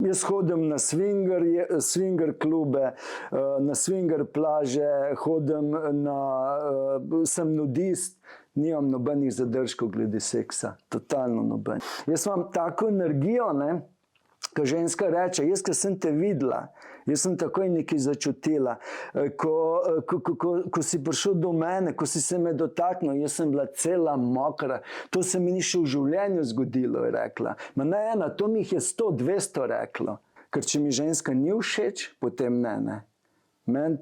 Jaz hodim na swinger klube, na swinger plaže, sem nudist, nimam nobenih zadržkov glede seksa, totalno noben. Jaz imam tako energijo, ne, ko ženska reče, jaz, ko sem te videla, jaz sem takoj nekaj začutila. Ko si prišel do mene, ko si se me dotaknil, jaz sem bila cela mokra. To se mi ni še v življenju zgodilo, je rekla. Ma ne ena, to mi jih je 100, 200 reklo. Ker če mi ženska ni všeč, potem ne.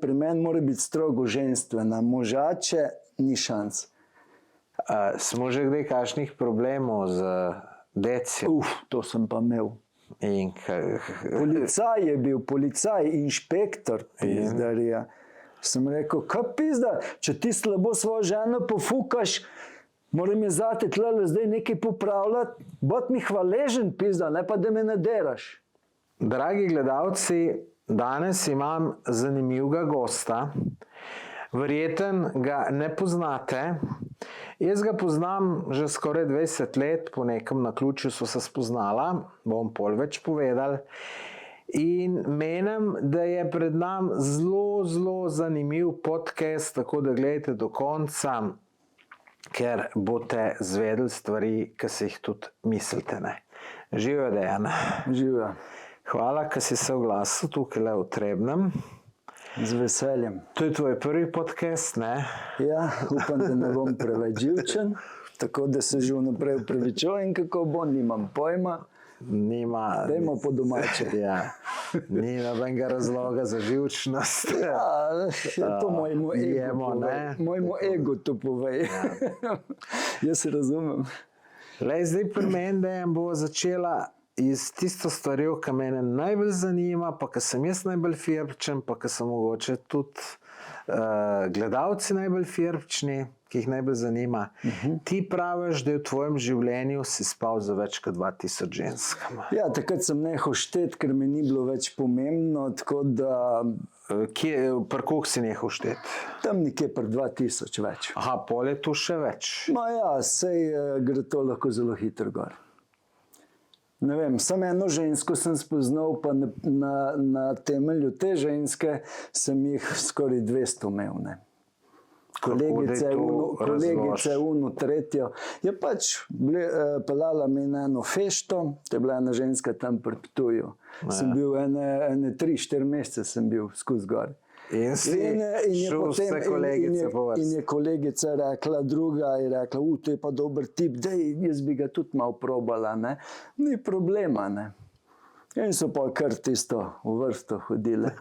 Pri meni mora biti strogo ženstvena, možače ni šans. Smo že kdaj kakšnih problemov z decjo? To sem pa imel. In Policaj je bil, inšpektor pizdarija. Sem rekel, kaj pizda, če ti slabo svojo ženo pofukaš, moram je zate tlele zdaj nekaj popravljati, bod mi hvaležen pizda, ne pa da me ne deraš. Dragi gledalci, danes imam zanimivega gosta. Verjeten ga ne poznate. Jaz ga poznam že skoraj 20 let, po nekem naključju so se spoznala, bom pol več povedal. In menim, da je pred nam zelo zanimiv podcast, tako da gledajte do konca, ker boste zvedeli stvari, ki si jih tudi mislite. Živjo, Dejan. Živjo. Hvala, ker si se oglasil tukaj v Trebnjem. Z veseljem. To je tvoj prvi podcast, ne? Ja, upam, da ne bom preveč živčen, tako da se že vnaprej upravičujem, kako bo, nimam pojma. Dajmo po domače. Ja, ni nobenega razloga za živčnost. Ja, to mojemu ego to pove. Jaz se razumem. Zdaj pri meni, da bo začela iz tisto stvarjo, ki mene najbolj zanima, pa ki sem jaz najbolj firpčen, pa ki so mogoče tudi gledalci najbolj firpčni, ki jih najbolj zanima. Ti praviš, da je v tvojem življenju si spal za več kot 2000 ženskama. Ja, takrat sem nehal šteti, ker mi ni bilo več pomembno, tako da... Pri koliko si nehal šteti? Tam nekje pri 2000 več. Aha, pol je tu še več. Ma ja, sej gre to lahko zelo hitro gor. Ne vem, samo eno žensko sem spoznal, pa na temelju te ženske sem jih skoraj 200 imel, ne. Kolegice, tretjo. Je pač pelala mi na eno fešto, to je bila ena ženska tam pri Ptuju. Sem bil ene 3-4 mesece sem bil skozi gor. In si šel vse kolegice po vas. In je kolegica rekla, druga je rekla, to je pa dober tip, dej, jaz bi ga tudi malo probala, ne. Ni problema, ne. In so pa kar tisto v vrsto hodile.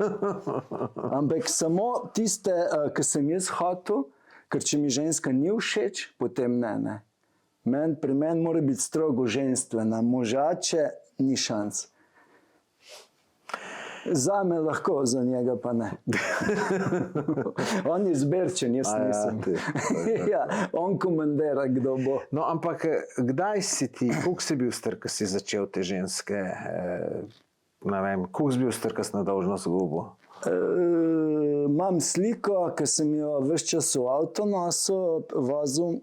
Ampak samo tiste, ki sem jaz hotel, ker če mi ženska ni všeč, potem ne. Pri meni mora biti strogo ženstvena, možače ni šans. Zame lahko, za njega pa ne. On je zberčen, jaz nisem. Ja, on komandera, kdo bo. No, ampak kdaj si ti, koliko si bil star, ko si začel te ženske, ne vem, koliko si bil star, ko si na dolžnost zgubil? Imam sliko, ko sem jo ves čas v avto nosil, vozil,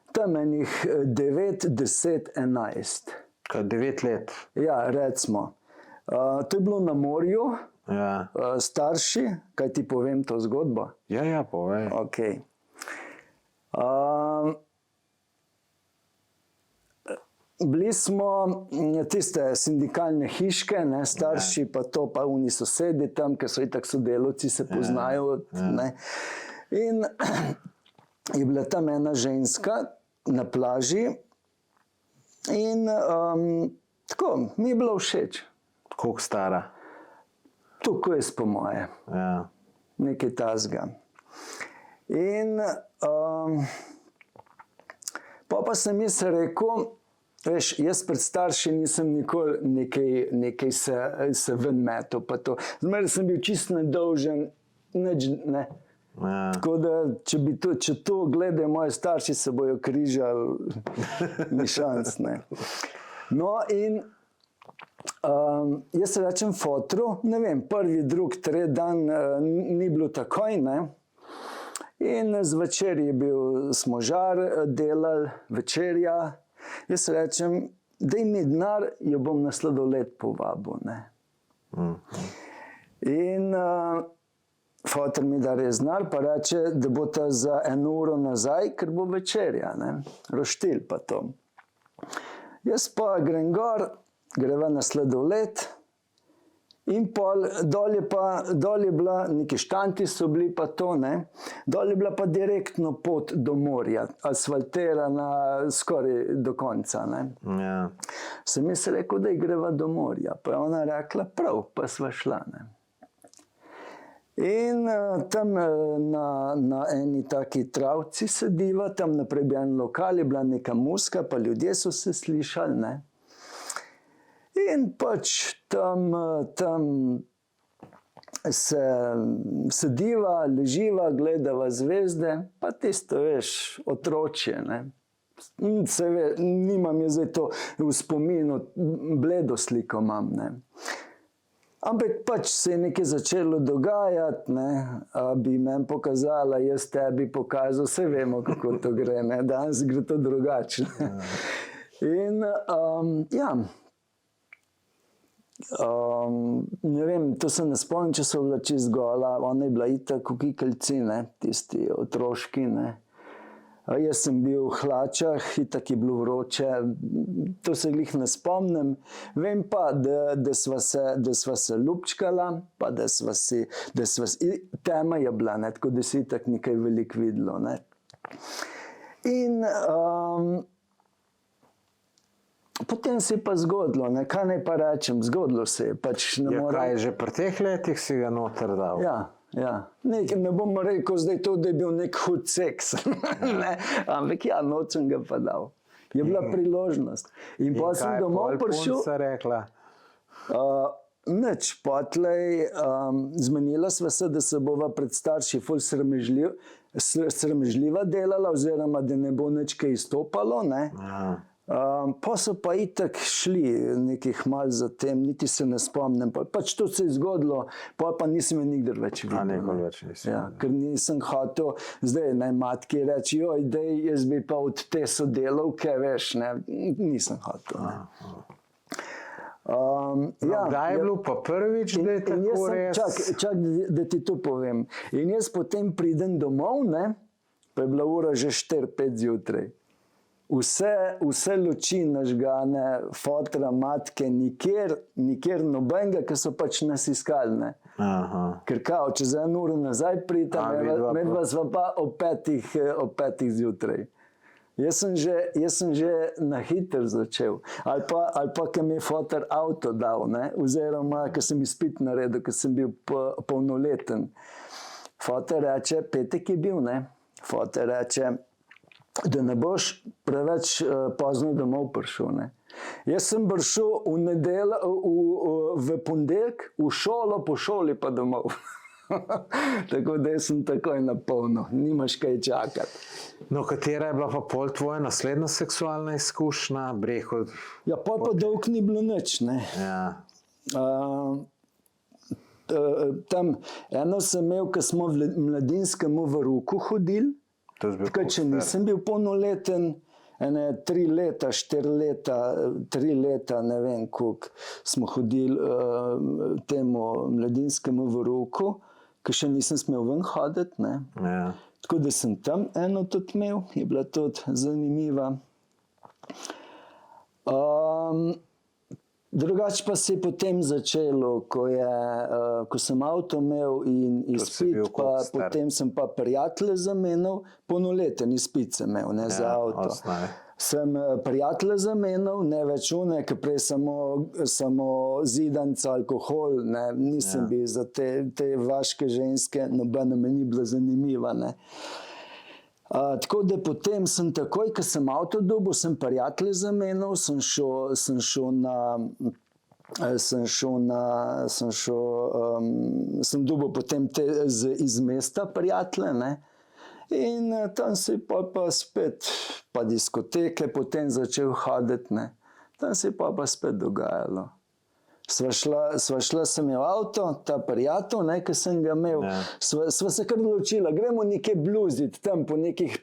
tam enih 9, 10, 11. Kaj, 9 let? Ja, recimo. To je bilo na morju, starši, kaj ti povem to zgodbo? Ja, povej. Ok. Bili smo tiste sindikalne hiške, starši, pa to, pa oni sosedi tam, ker so itak sodelavci, se poznajo. In je bila tam ena ženska na plaži in tako, mi je bilo všeč. Koliko stara? Tukaj je po moje. Ja. Nekaj tazga. In pa sem jaz rekel, veš, jaz pred starši nisem nikoli nekaj se ven metal, pa to. Zmeraj sem bil čisto nedolžen, nič, ne. Tako da, če to gledajo moji starši, se bojo križali, ni šans, ne. No, in jaz se rečem fotru, ne vem, prvi, drug, tretji dan ni bilo takoj, ne. In zvečer je bil, smo žar delali, večerja. Jaz se rečem, daj mi denar, jo bom na sladoled povabil. Ne. In foter mi da res denar, pa reče, da bo ta za 1 uro nazaj, ker bo večerja, ne. Roštilj pa to. Jaz pa grem gor, greva na sladoled in pol dol je bila, neki štanti so bili pa to, ne. Dol je bila pa direktno pot do morja, asfaltirana skoraj do konca, ne. Ja. Sem jaz rekel, da greva do morja, pa je ona rekla, prav, pa sva šla, ne. In tam na eni taki travci sediva, tam naprej bi en lokal, je bila neka muzika, pa ljudje so se slišali, ne. In pač tam se sediva, leživa, gledava zvezde, pa tisto, veš, otročje, ne. Se ve, nimam je zdaj to v spominu, bledo sliko imam, ne. Ampak pač se je nekaj začelo dogajati, ne, bi meni pokazala, jaz tebi pokazal, vse vemo, kako to gre, ne, danes gre to drugače. In ja, ne vem, to se ne spomnim, če so bila čist gola, ona je bila itak v kikeljci, ne, tisti otroški, ne. Jaz sem bil v hlačah, itak je bilo vroče, to se glih ne spomnim. Vem pa, da sva se ljubčkala, pa da sva si, tema je bila, ne, tako da si itak nekaj veliko videlo, ne. In potem se je pa zgodilo, ne, kaj naj pa rečem, zgodilo se je, pač ne morem. Kaj, že pri teh letih si ga noter dal? Ja. Ne bom rekel zdaj to, da je bil nek hud seks, ne, ampak ja, nočem ga pa dal. Je bila priložnost. In pa sem domov prišel. In kaj je pol punca rekla? Nič, potlej zmenila sva se, da se bova pred starši ful sramežljiva delala, oziroma da ne bo nič kaj izstopalo, ne. Pa so pa itak šli nekih mal za tem, niti se ne spomnim, pač to se je zgodilo, pa nisem je nikdar več videl. Nikoli več nisi. Ja, ker nisem hotel, zdaj naj matki reči, joj, dej, jaz bi pa od te sodelavke, veš, ne, nisem hotel, ne. Kdaj je bilo pa prvič, da je tako res? Čak, da ti to povem. In jaz potem pridem domov, ne, pa je bila ura že 4-5 zjutraj. Vse luči nažgane, fotra, matke, nikjer nobenega, ki so pač nas iskali, ne. Ker kao, če za 1 uro nazaj pridem, medva sva pa ob 5 zjutraj. Jaz sem že na hiter začel. Ali pa, ker mi je foter avto dal, ne, oziroma, ker sem izpit naredil, ker sem bil polnoleten. Foter reče, petek je bil, ne, foter reče, da ne boš preveč pozno domov prišel, ne. Jaz sem prišel v ponedeljek v šolo, po šoli pa domov. Tako da sem takoj na polno, nimaš kaj čakati. No, katera je bila pa pol tvoja naslednja seksualna izkušnja? Ja, pa dolg ni bilo nič, ne. Ja. Tam eno sem imel, ko smo v mladinskemu veruku hodili, takrat, če nisem bil polnoleten, 3 leta, 4 leta, 3 leta, ne vem koliko, smo hodili temu mladinskemu veruku, ker še nisem smel ven hoditi, ne. Ja. Tako da sem tam eno tudi imel, je bila tudi zanimiva. Drugače pa se je potem začelo, ko sem avto imel in izpit, pa potem sem pa prijatelje zamenjal, polnoleten izpit sem imel, ne, za avto. Sem prijatelje zamenjal, ne več one, ki prej samo zidanca, alkohol, ne, nisem bil za te vaške ženske, nobena me ni bila zanimiva, ne. Tako da potem sem takoj, ko sem avto dobil, sem prijatelje zamenjal, sem dobil potem iz mesta prijatelje, ne. In tam se je pa spet, pa diskoteke potem začel hoditi, ne. Tam se je pa spet dogajalo. Sva šla sem imel avto, ta prijatelj, ne, ki sem ga imel, sva se kar odločila, gremo nekaj bluziti tam po nekih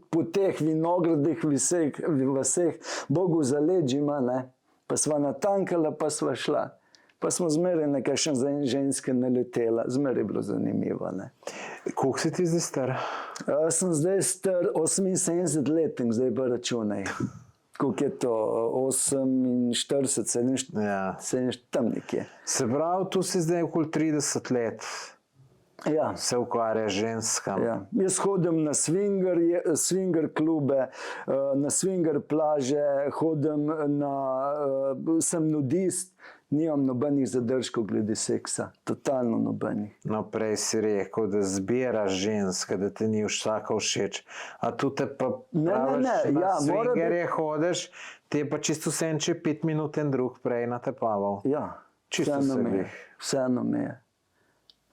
po teh vinogradih vseh Bogu za leđima, ne? Pa sva natankala, pa sva šla. Pa smo zmeraj nekaj ženske naletela, zmeraj je bilo zanimivo. Ne? Koliko si ti zdaj star? Sem zdaj star 78 let, in zdaj pa računaj. Koliko je to? 48, 47, tam nekje. Se pravi, tu si zdaj okoli 30 let. Ja. Se ukvarja z ženskami. Ja. Jaz hodim na swinger klube, na swinger plaže, sem nudist, nimam nobenih zadržkov glede seksa, totalno nobenih. No, prej si rekel, da zbiraš ženske, da ti ni vsaka všeč. A tu te pa praviš, na swingerje hodeš, ti je pa čisto vse, če 5 minut en drug prej natepaval. Ja, Čisto vseeno me je.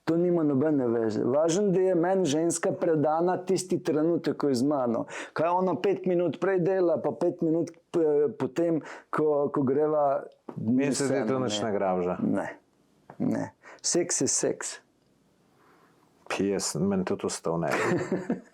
To nima nobene veze. Važno, da je meni ženska predana tisti trenutek, ko je z mano. Kaj ona 5 minut prej dela, pa 5 minut potem, ko greva... Meni se zdaj to nič ne gravža. Ne. Seks je seks. Meni tudi ostal ne.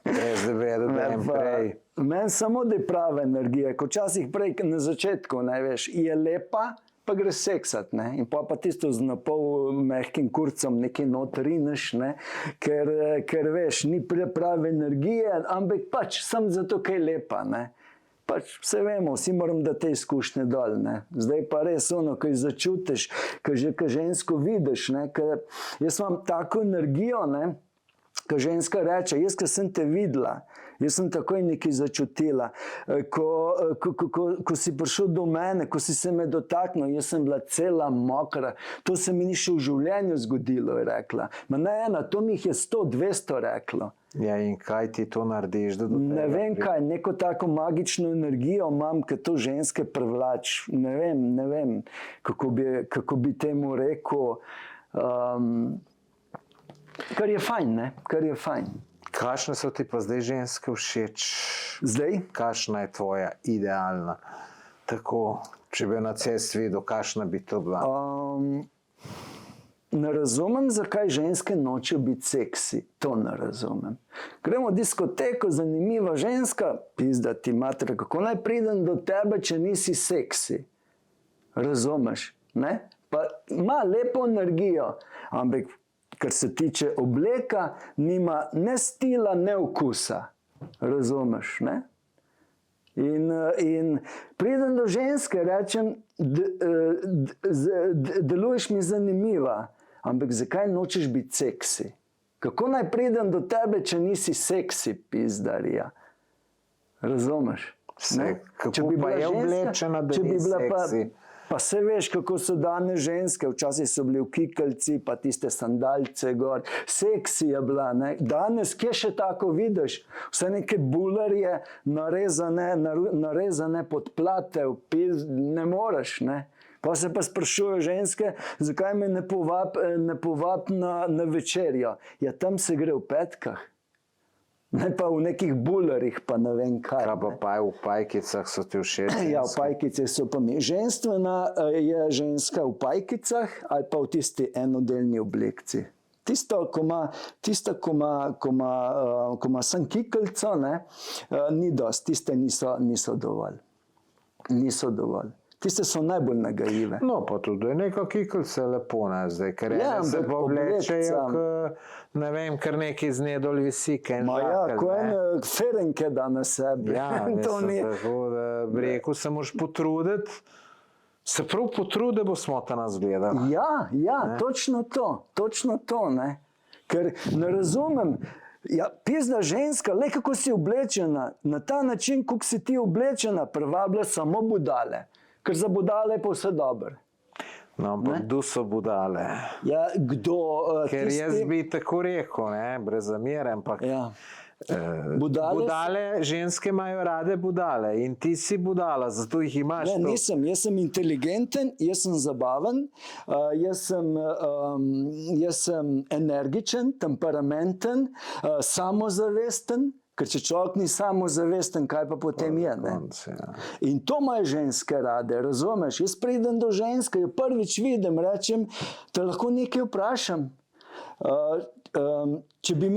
Res da vedo, da je prej. Meni samo, da je prava energija. Ko včasih prej na začetku, veš, je lepa, pa gre seksat, ne? In pa tisto z napol mehkim kurcem nekaj notrineš, ne? Ker veš, ni prave energije, ampak pač sem zato, kaj je lepa, ne? Pač vse vemo, vsi moram da te izkušnje dol, ne? Zdaj pa res ono, ko začutiš, ko žensko vidiš, ne? Jaz imam tako energijo, ne? Ko ženska reče, jaz, ko sem te videla, jaz sem takoj nekaj začutila. Ko si prišel do mene, ko si se me dotaknil, jaz sem bila cela mokra. To se mi ni še v življenju zgodilo, je rekla. Ma ne ena, to mi jih je 100, 200 reklo. Ja, in kaj ti to narediš? Ne vem kaj, neko tako magično energijo imam, ki to ženske privlač. Ne vem, kako bi temu rekel. Kar je fajn, ne? Kar je fajn. Kakšne so ti pa zdaj ženske všeč? Zdaj? Kakšna je tvoja idealna? Tako, če bi na cest videl, kakšna bi to bila? Ne razumem, zakaj ženske nočejo biti seksi. To ne razumem. Gremo v diskoteko, zanimiva ženska, pizda ti mater, kako naj pridem do tebe, če nisi seksi? Razumeš, ne? Pa ima lepo energijo, ampak kar se tiče obleka, nima ne stila, ne okusa. Razumeš, ne? In pridem do ženske, rečem, deluješ mi zanimiva, ampak zakaj nočeš biti seksi? Kako naj pridem do tebe, če nisi seksi, pizdarija? Razumeš? Kako pa je oblečena, da ni seksi? Pa se veš, kako so danes ženske, včasih so bili v kikelci, pa tiste sandalce gor, seksi je bila, ne? Danes, kje še tako vidiš? Vse neke bularje, narezane podplate, ne moreš, ne? Pa se pa sprašujejo ženske, zakaj me ne povab na večerjo. Ja, tam se gre v petkah. Ne pa v nekih bularjih, pa ne vem kaj. Kaj pa v pajkicah so ti všeč? Ja, v pajkice so pa mi. Ženstvena je ženska v pajkicah ali pa v tisti enodelni oblekci. Tista, ko ima sem kikelco, ni dosti, tiste niso dovolj. Niso dovolj. Tiste so najbolj nagajive. No, pa tudi neka kikelce lepo, ne, zdaj, ker se pa oblečejo, ne vem, kar nekaj z nje dol visi, kaj žakelj. Ja, ko ene ferenke da na sebi. Ja, tako da bi rekel, se moraš potruditi, se prav potrudi, da bo smotana zgledala. Ja, točno to, ne. Ker ne razumem, ja, pizda ženska, le kako si oblečena, na ta način, kako si ti oblečena, privablja samo budale. Ker za budale je pa vse dobro. No, ampak kdo so budale? Ja, kdo? Ker jaz bi tako rekel, ne, brez zamere, ampak budale, ženske imajo rade budale in ti si budala, zato jih imaš. Ne, nisem, jaz sem inteligenten, jaz sem zabaven, jaz sem energičen, temperamenten, samozavesten. Ker če človek ni samozavesten, kaj pa potem je, ne? In to imajo ženske rade, razumeš? Jaz pridem do ženske, jo prvič vidim, rečem, te lahko nekaj vprašam. če bi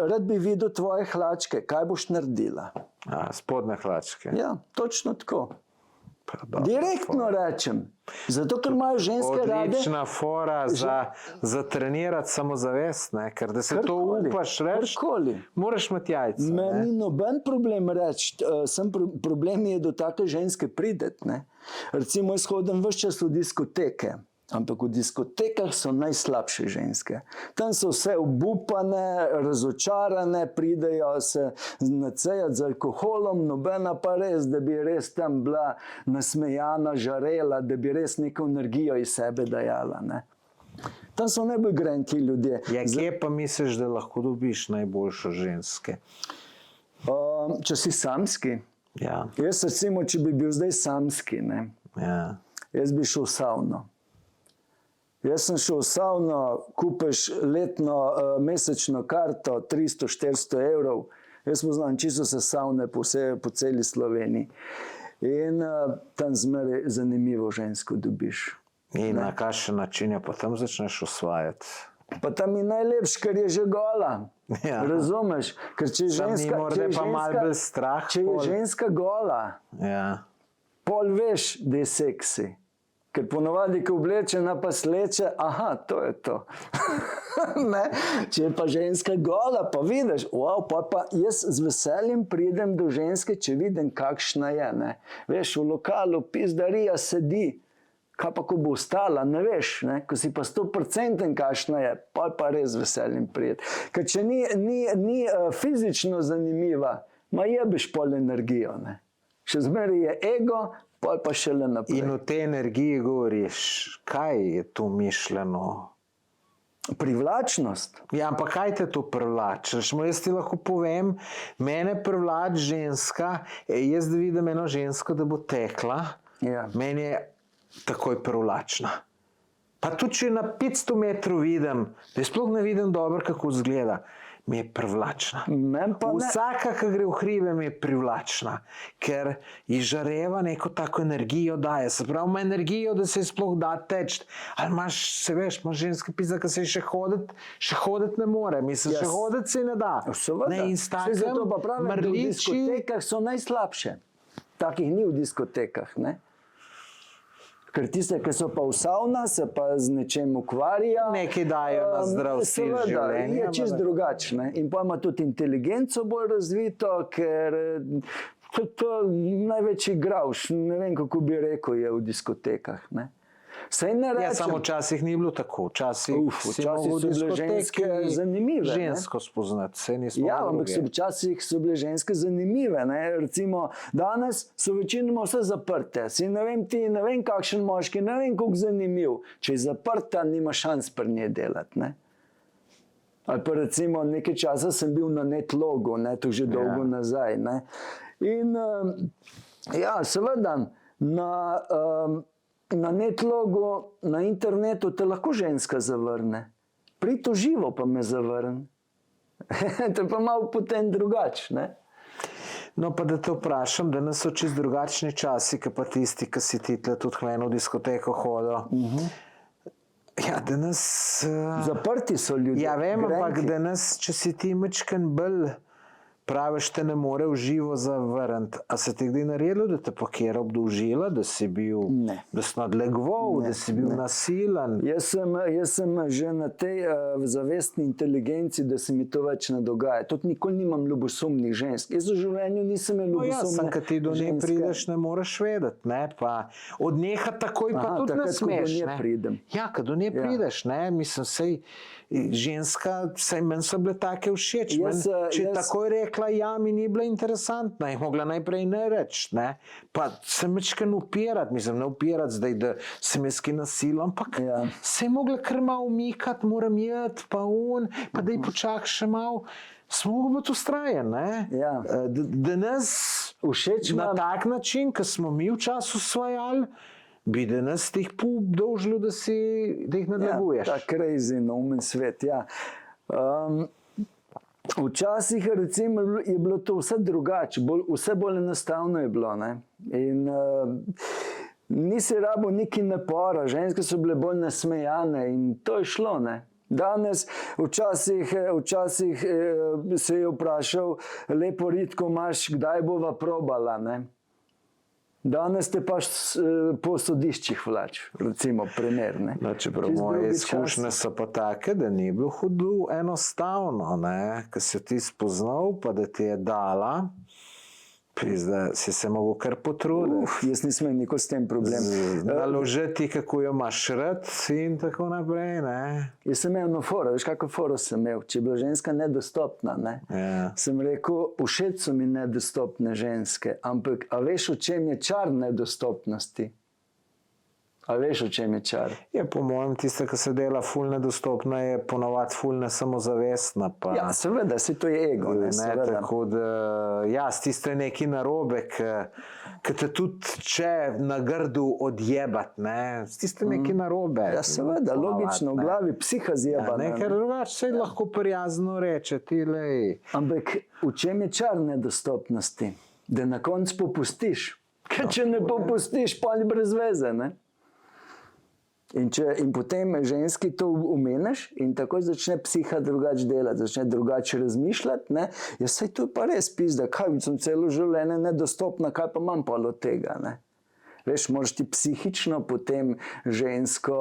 rad bi videl tvoje hlačke, kaj boš naredila? Spodne hlačke. Ja, točno tako. Pa dobro, Direktno rečem. Zato, ker imajo ženske rade. odlična fora za trenirati samozavest, ne? Ker da se to Karkoli, upaš reči, karkoli. moraš imeti jajca. ne. Meni noben problem reči, problem je do take ženske prideti. Ne? Recimo, jaz hodim ves čas v diskoteke, ampak v diskotekah so najslabše ženske. Tam so vse obupane, razočarane, pridejo se nacejati z alkoholom, nobena pa res, da bi res tam bila nasmejana, žarela, da bi res neko energijo iz sebe dajala. Ne? Tam so najbolj grenki ljudje. Ja, kje pa misliš, da lahko dobiš najboljšo ženske? Če si samski, Ja, jaz recimo, če bi bil zdaj samski, ne, ja. jaz bi šel v savno. Jaz sem šel v savno, kupiš letno, mesečno karto 300-400 evrov. Jaz poznam čisto se savne po celi Sloveniji. In tam zmeraj zanimivo žensko dobiš. In na kakšen način jo potem začneš osvajati? Pa tam je najlepše, ker je že gola. Ja. Razumeš? Ker če je Sam ni ženska, morda pa malo bolj strah, če je pol. ženska gola, Ja. pol veš, da je seksi. Ker ponovadi, ko oblečena pa sleče, aha, to je to. Ne? Če je pa ženska gola, pa vidiš, wow, pa jaz z veseljem pridem do ženske, če vidim, kakšna je. Ne? Veš, v lokalu pizdarija sedi, kaj pa ko bo ostala, ne veš, ne? Ko si pa 100% kakšna je, pa res z veseljem pridem. Ker če ni fizično zanimiva, ma jebeš pol energijo. Ne? Še zmeraj je ego, pa šele naprej. In o tej energiji govoriš, kaj je tu mišljeno? Privlačnost. Ja, ampak kaj te to privlači? Jaz ti lahko povem, mene privlači ženska, jaz da vidim eno žensko, da bo tekla, Ja. meni je takoj privlačna. Pa tudi, če na 500 metrov vidim, da sploh ne vidim dobro, kako izgleda, mi je privlačna. Men pa ne. Vsaka, ki gre v hribe, mi je privlačna, ker izžareva neko tako energijo daje. Se pravi, ima energijo, da se sploh da teči. Ali imaš, se veš, imaš ženska pizda, ki se še hoditi ne more. Mislim, še hoditi se ne da. Seveda. Ne, in s Saj zato pa takim pravim, da v mrliči, diskotekah so najslabše. Takih ni v diskotekah, ne? Ker tiste, ki so pa v savna, se pa z nečem ukvarja. nekaj dajo na zdrav stil Seveda, življenja. je čisto drugačne. In pa ima tudi inteligenco bolj razvito, ker to največji gravš, ne vem, kako bi rekel, je v diskotekah. Ne? Saj ne Ja, rečem, samo včasih ni bilo tako. Včasih Včasih so bile ženske zanimive, ne? Žensko spoznati, se nismo. ja, ampak včasih so bile ženske zanimive. Ne? Recimo, danes so večinoma vse zaprte. Si ne vem kakšen moški, ne vem koliko zanimiv. Če je zaprta, nima šans pri njej delati. Ne? Ali pa recimo nekaj časa sem bil na netlogu, ne? To že dolgo nazaj. Ne? In ja, seveda, na netlogu, na internetu te lahko ženska zavrne. Prito živo pa me zavrne. To je pa malo potem drugače. No, pa da te vprašam, da nas so čisto drugačni časi, kot pa tisti, ki si ti tle tudi hleno v diskoteko hodil. Ja, da nas... Zaprti so ljudje. Ja, vem, ampak grenki. da nas, če si ti mečken bolj praviš, te ne more v živo zavrniti. A se ti kdaj naredilo, da te pa kjer obdolžila, da si bil, Ne. da si nadlegoval, da si bil nasilen? Jaz sem že na tej zavestni inteligenci, da se mi to več ne dogaja. Tudi nikoli nimam ljubosumnih žensk. Jaz v življenju nisem imel No, ja, ljubosumne sem, kad ti do nje ženske. prideš, ne moreš vedeti, ne, pa odnehati takoj pa Aha, tudi ne takrat, ko do smeš, nje ne. pridem. Ja, kad do nje prideš, ne, mislim, sej ženska, sej meni so bile take všeč, če je takoj rekla, ja, mi ni bila interesantna, je mogla najprej ne reči, ne, pa se mečken upirati, mislim, ne upirati zdaj, da se me ski nasilo, ampak se je mogla kar malo umikati, moram jeti, pa pa daj počak še malo. Smo mogli biti ustrajen, ne? Ja. Da nas Všeč na imam- tak način, ki smo mi včasih usvajali, bi da nas teh obdolžilo, da jih nadleguješ. Ja, ta crazy, neumen svet, ja. Včasih recimo je bilo to vse drugače, vse bolj enostavno je bilo, ne. In nisi rabo neki napora, ženske so bile bolj nasmejane in to je šlo, ne. Danes, včasih se je vprašal, lepo Ritko imaš, kdaj bova probala, ne? Danes te pač po sodiščih vlač, recimo primer, ne? No, čeprav Čisto moje drugi izkušnje časi. so pa take, da ni bilo hudo enostavno, ne? Ko si jo ti spoznal, pa da ti je dala, pizda, si se mogel kar potruditi. Jaz nisem imel nikoli s tem problem. Naložiti, kako jo imaš rad in tako naprej, ne? Jaz sem imel eno foro, veš kako foro sem imel, če je bila ženska nedostopna, ne? Ja. Sem rekel, všeč so mi nedostopne ženske, ampak a veš, v čem je čar nedostopnosti? A veš, v čem je čar? Je po mojem tista, ki se dela ful nedostopna, je ponovadi ful nesamozavestna. Pa, Ja, seveda, se to je ego, ne, ne, seveda. tako da, ja, s tisto je neki narobe, ki te tudi če na grdu odjebat, ne, s tisto je neki narobe. Ja, seveda, logično, v glavi psiha Ja, zjeba. ne, ker drugače se lahko prijazno reče, ti lej. Ampak v čem je čar nedostopnosti? Da na koncu popustiš. Ker če ne popustiš, pa ni brez veze, ne? In potem ženski to umeniš in takoj začne psiha drugače delati, začne drugače razmišljati, ne? Ja, saj to je pa res pizda, kaj sem celo življenje nedostopna, kaj pa imam pa od tega, ne? Veš, moraš ti psihično potem žensko,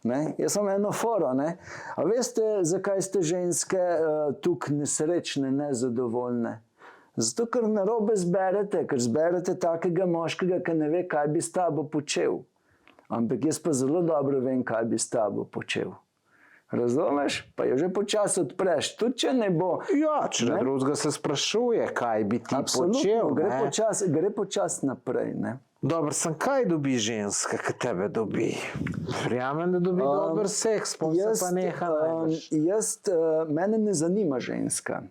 ne? Jaz sem eno foro, ne? A veste, zakaj ste ženske tukaj nesrečne, nezadovoljne? Zato, ker narobe zberete, ker zberete takega moškega, ki ne ve, kaj bi s tabo počel. Ampak jaz pa zelo dobro vem, kaj bi s tabo počel. Razumeš? Pa jo že počasi odpreš, tudi če ne bo. Ja, če ne drugega se sprašuje, kaj bi ti počel. Gre počasi naprej, ne? Dobro, sem kaj dobi ženska, ki tebe dobi? Verjamem, da dobi dober seks, pa se pa neha najbrž. Mene ne zanima ženska.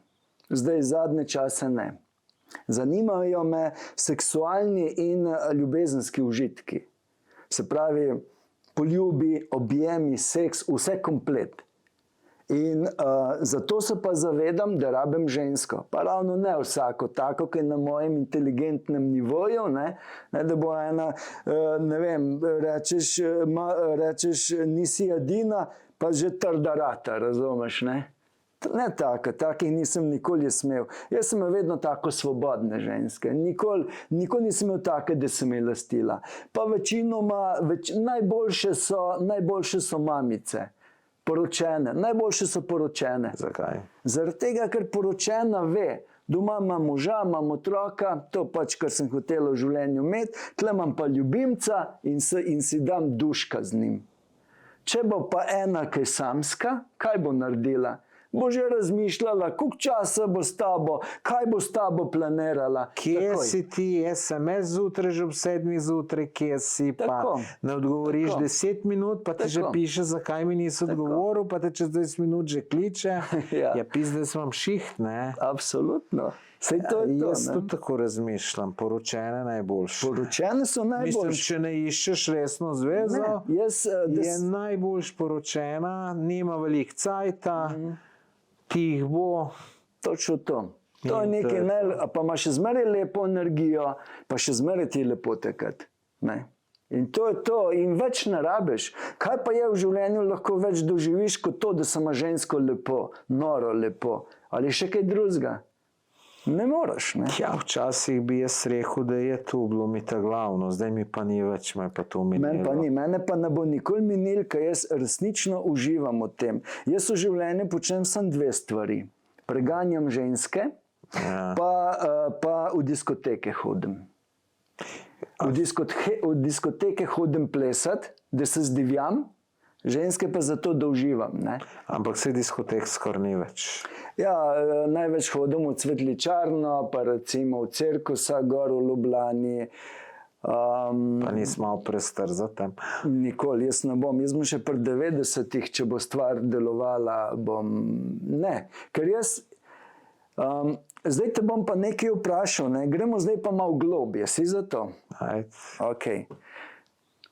Zdaj zadnje čase ne. Zanimajo me seksualni in ljubezenski užitki. Se pravi, poljubi, objemi, seks, vse komplet. In zato se pa zavedam, da rabim žensko. Pa ravno ne vsako, tako, ki je na mojem inteligentnem nivoju, ne, da bo ena, ne vem, rečeš nisi edina, pa že trda rata, razumeš, ne? Ne tako, takih nisem nikoli smel. Jaz sem vedno tako svobodne ženske. Nikoli nisem imel take, da sem je lastila. Pa večinoma, najboljše so mamice. Poročene. Najboljše so poročene. Zakaj? Zaradi tega, ker poročena ve, doma imam moža, imam otroka, to pač, kar sem hotela v življenju imeti, tle imam pa ljubimca in si dam duška z njim. Če bo pa ena, ki je samska, kaj bo naredila? Bo že razmišljala, koliko časa bo s tabo, kaj bo s tabo planirala. Kje si ti, SMS zjutraj, že ob 7 zjutraj, kje si, pa ne odgovoriš 10 minut, pa ti že piše, zakaj mi nisi odgovoril, pa te čez 20 minut že kliče. Ja, pizde sem vam šiht, ne? Absolutno. Sej to je to, jaz tudi tako razmišljam, poročene najboljše. Poročene so najboljše. Mislim, če ne iščeš resno zvezo, je najboljš poročena, nima veliko cajta, ti jih bo. Točno to. To je nekaj, pa ima še zmeraj lepo energijo, pa še zmeraj ti lepo tekati. In to je to, in več ne rabiš. Kaj pa je v življenju lahko več doživiš kot to, da se ima žensko lepo, noro lepo, ali še kaj drugega? Ne moraš, ne? Ja, včasih bi jaz rekel, da je to bilo mi ta glavno, zdaj mi pa ni več, me pa to minilo. Mene pa ni, mene pa ne bo nikoli minil, ker jaz resnično uživam v tem. Jaz v življenju počnem samo dve stvari. Preganjam ženske, pa v diskoteke hodim. V diskoteke hodim plesati, da se zdivjam, ženske pa zato, da uživam, ne? Ampak se diskotek skoraj ni več. Ja, največ hodim v Cvetličarno, pa recimo v Cirkusa, gor v Ljubljani. Pa nisi malo prestar za tem? Nikoli, jaz ne bom. Jaz bom še pri 90-ih, če bo stvar delovala, bom... Ne, ker jaz... Zdaj te bom pa nekaj vprašal, ne? Gremo zdaj pa malo globje, si za to? Ajde. Ok.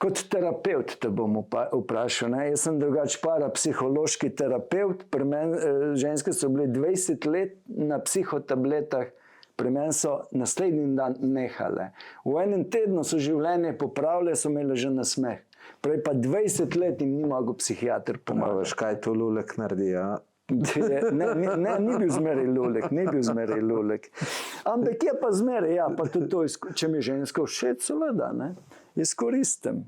Kot terapeut te bom vprašal, ne? Jaz sem drugač parapsihološki terapeut, pri meni ženske so bile 20 let na psihotabletah, pri meni so naslednji dan nehale. V enem tednu so življenje popravile, so imele že nasmeh. Prej pa 20 let jim ni mogel psihiater Pa pomagati. veš, kaj to Lulek naredi, ja? Ni bil zmeraj lulek, ni bil zmeraj lulek. Ampak je pa zmeraj, ja, pa tudi to, če mi žensko všeč, seveda, ne, izkoristim.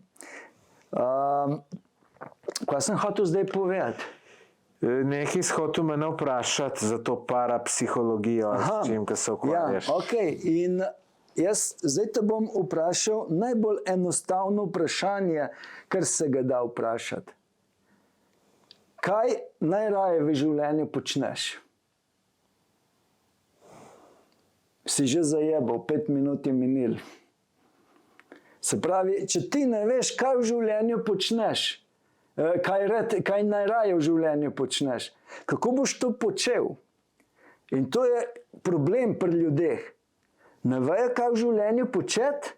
Kaj sem hotel zdaj povedati? Nekaj si hotel mene vprašati za to parapsihologijo, s čim, ko se ukvarjaš. Ja, okay. In jaz zdaj te bom vprašal najbolj enostavno vprašanje, kar se ga da vprašati. Kaj najraje v življenju počneš? Si že zajebal, 5 minut je minil. Se pravi, če ti ne veš, kaj v življenju počneš, kaj najraje v življenju počneš, kako boš to počel? In to je problem pri ljudeh. Ne vejo, kaj v življenju početi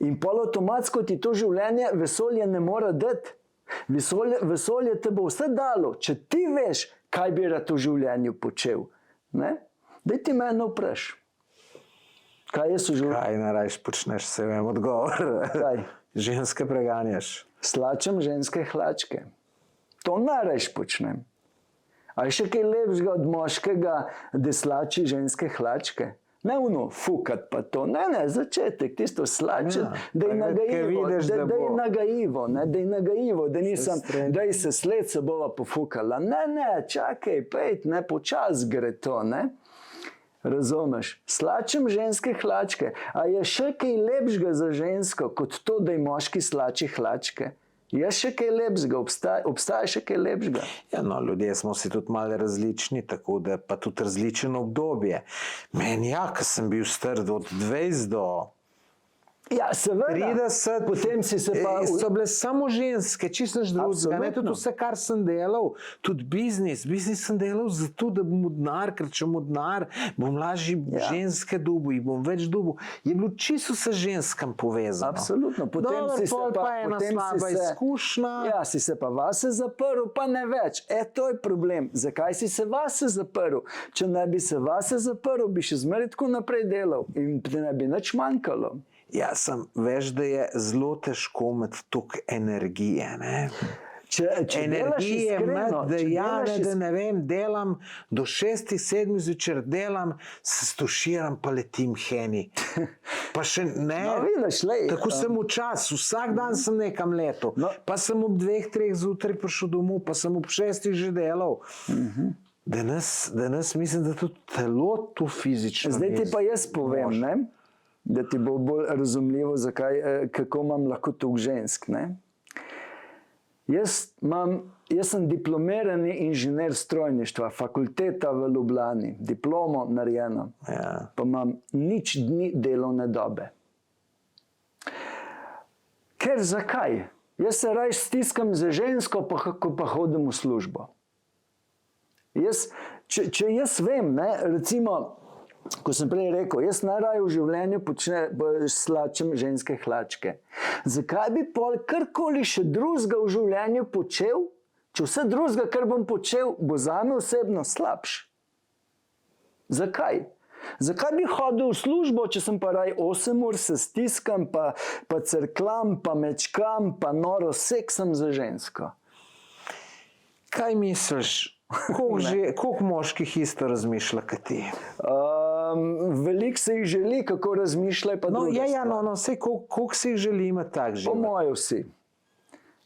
in pol avtomatsko ti to življenje vesolje ne more dati. Vesolje te bo vse dalo, če ti veš, kaj bi rad v življenju počel. Ne? Daj ti mene vpraš. Kaj je v življenju? Kaj najraje počneš, se vem odgovor. Kaj? Ženske preganjaš. Slačem ženske hlačke. To najraje počnem. A je še kaj lepšega od moškega, da slači ženske hlačke? Ne ono, fukat pa to. Ne, začetek, tisto slačen, da je nagajivo, da nisem, da je se sled se bova pofukala. Ne, čakaj, pejt, ne, počas gre to, ne. Razumeš? Slačem ženske hlačke. A je še kaj lepšega za žensko, kot to, da je moški slači hlačke? Je še kaj lepšega? Obstaja še kaj lepšega? Ja, no, ljudje smo si tudi malo različni, tako da pa tudi različno obdobje. Meni ja, ko sem bil star od 20 do Ja, seveda. 30, potem si se pa... So bile samo ženske, čisto nič drugega. Ne, tudi vse, kar sem delal, tudi biznis sem delal zato, da bom denar, ker če bom denar, bom lažje ženske dobil, jih bom več dobil. Je bilo čisto se ženskam povezano. Absolutno. Potem dober, si se pa ena slaba izkušnja. Ja, si se pa vase zaprl, pa ne več. To je problem. Zakaj si se vase zaprl? Če ne bi se vase zaprl, bi še zmeraj tako naprej delal in te ne bi nič manjkalo. Ja, veš, da je zelo težko imeti toliko energije, ne? Če energije imeti, da ne vem, delam do 6-7 zvečer delam, se stuširam, pa letim heni. Pa še ne, vidiš, tako sem včas, vsak dan sem nekam letel, pa sem ob 2-3 zjutraj prišel domov, pa sem ob 6 že delal. Danes mislim, da tudi telo to fizično. Zdaj ti pa jaz povem, ne? Da ti bo bolj razumljivo, kako imam lahko toliko žensk. Ne? Jaz sem diplomirani inženir strojništva, fakulteta v Ljubljani, diplomo narejeno, pa imam nič dni delovne dobe. Ker zakaj? Jaz se raje stiskam za žensko, ko pa hodim v službo. Če jaz vem, ne, recimo, ko sem prej rekel, jaz najraje v življenju slačem ženske hlačke. Zakaj bi pol karkoli še drugega v življenju počel, če vse drugega, kar bom počel, bo zame osebno slabš? Zakaj? Zakaj bi hodil v službo, če sem pa raje 8 ur se stiskam, pa crklam, pa mečkam, pa noro seksam za žensko? Kaj misliš? Koliko moških isto razmišlja kot ti? Veliko se jih želi, kako razmišljajo, pa druga stvar. Koliko se jih želi imati tak život? Po moje vsi.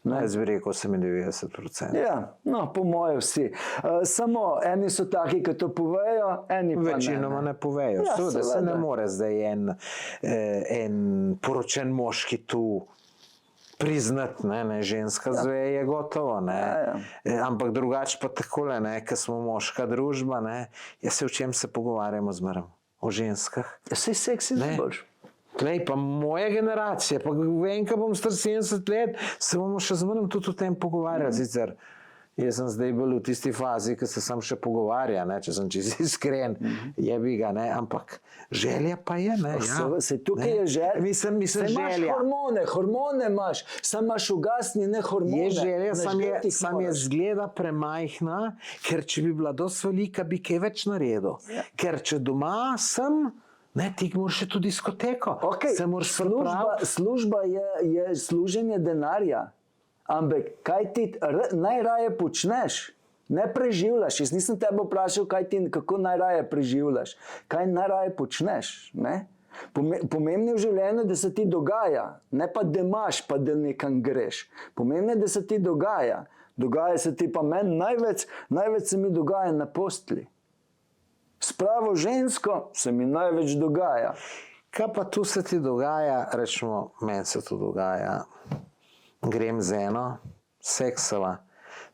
Jaz bi rekel 98%. Ja, no, po moje vsi. Samo eni so taki, ki to povejo, eni pa ne. Večinoma ne povejo. Ja, seveda se ne more zdaj en poročen moški tu priznati, ne, ženska zveja je gotovo, ne. Ampak drugače pa takole, ne, ker smo moška družba, ne, se o čem se pogovarjamo zmeraj? O ženskah. Saj seksi najboljš. Tlej, pa moja generacija, pa vem, ko bom star 70 let, se bomo še zmeraj tudi o tem pogovarjali, sicer. Jaz sem zdaj bolj v tisti fazi, ko se sam še pogovarja, ne, če sem čisto iskren, jebi ga, ne, ampak želja pa je, ne, ja. Se tukaj je želja. Mislim želja. Hormone imaš, sam imaš ugasnjene hormone. Je želja, sam je zgleda premajhna, ker če bi bila dosti velika, bi kaj več naredil. Ker če doma sem, ne, ti moraš še tudi diskoteko. Služba je služenje denarja. Ampak kaj ti najraje počneš? Ne preživljaš. Jaz nisem tebe vprašal, kako najraje preživljaš. Kaj najraje počneš? Ne? Pomembno je v življenju, da se ti dogaja, ne pa da imaš, pa da nekam greš. Pomembno je, da se ti dogaja. Dogaja se ti pa meni največ se mi dogaja na postli. S pravo žensko se mi največ dogaja. Kaj pa tu se ti dogaja, rečemo, meni se to dogaja, grem z eno, seksova.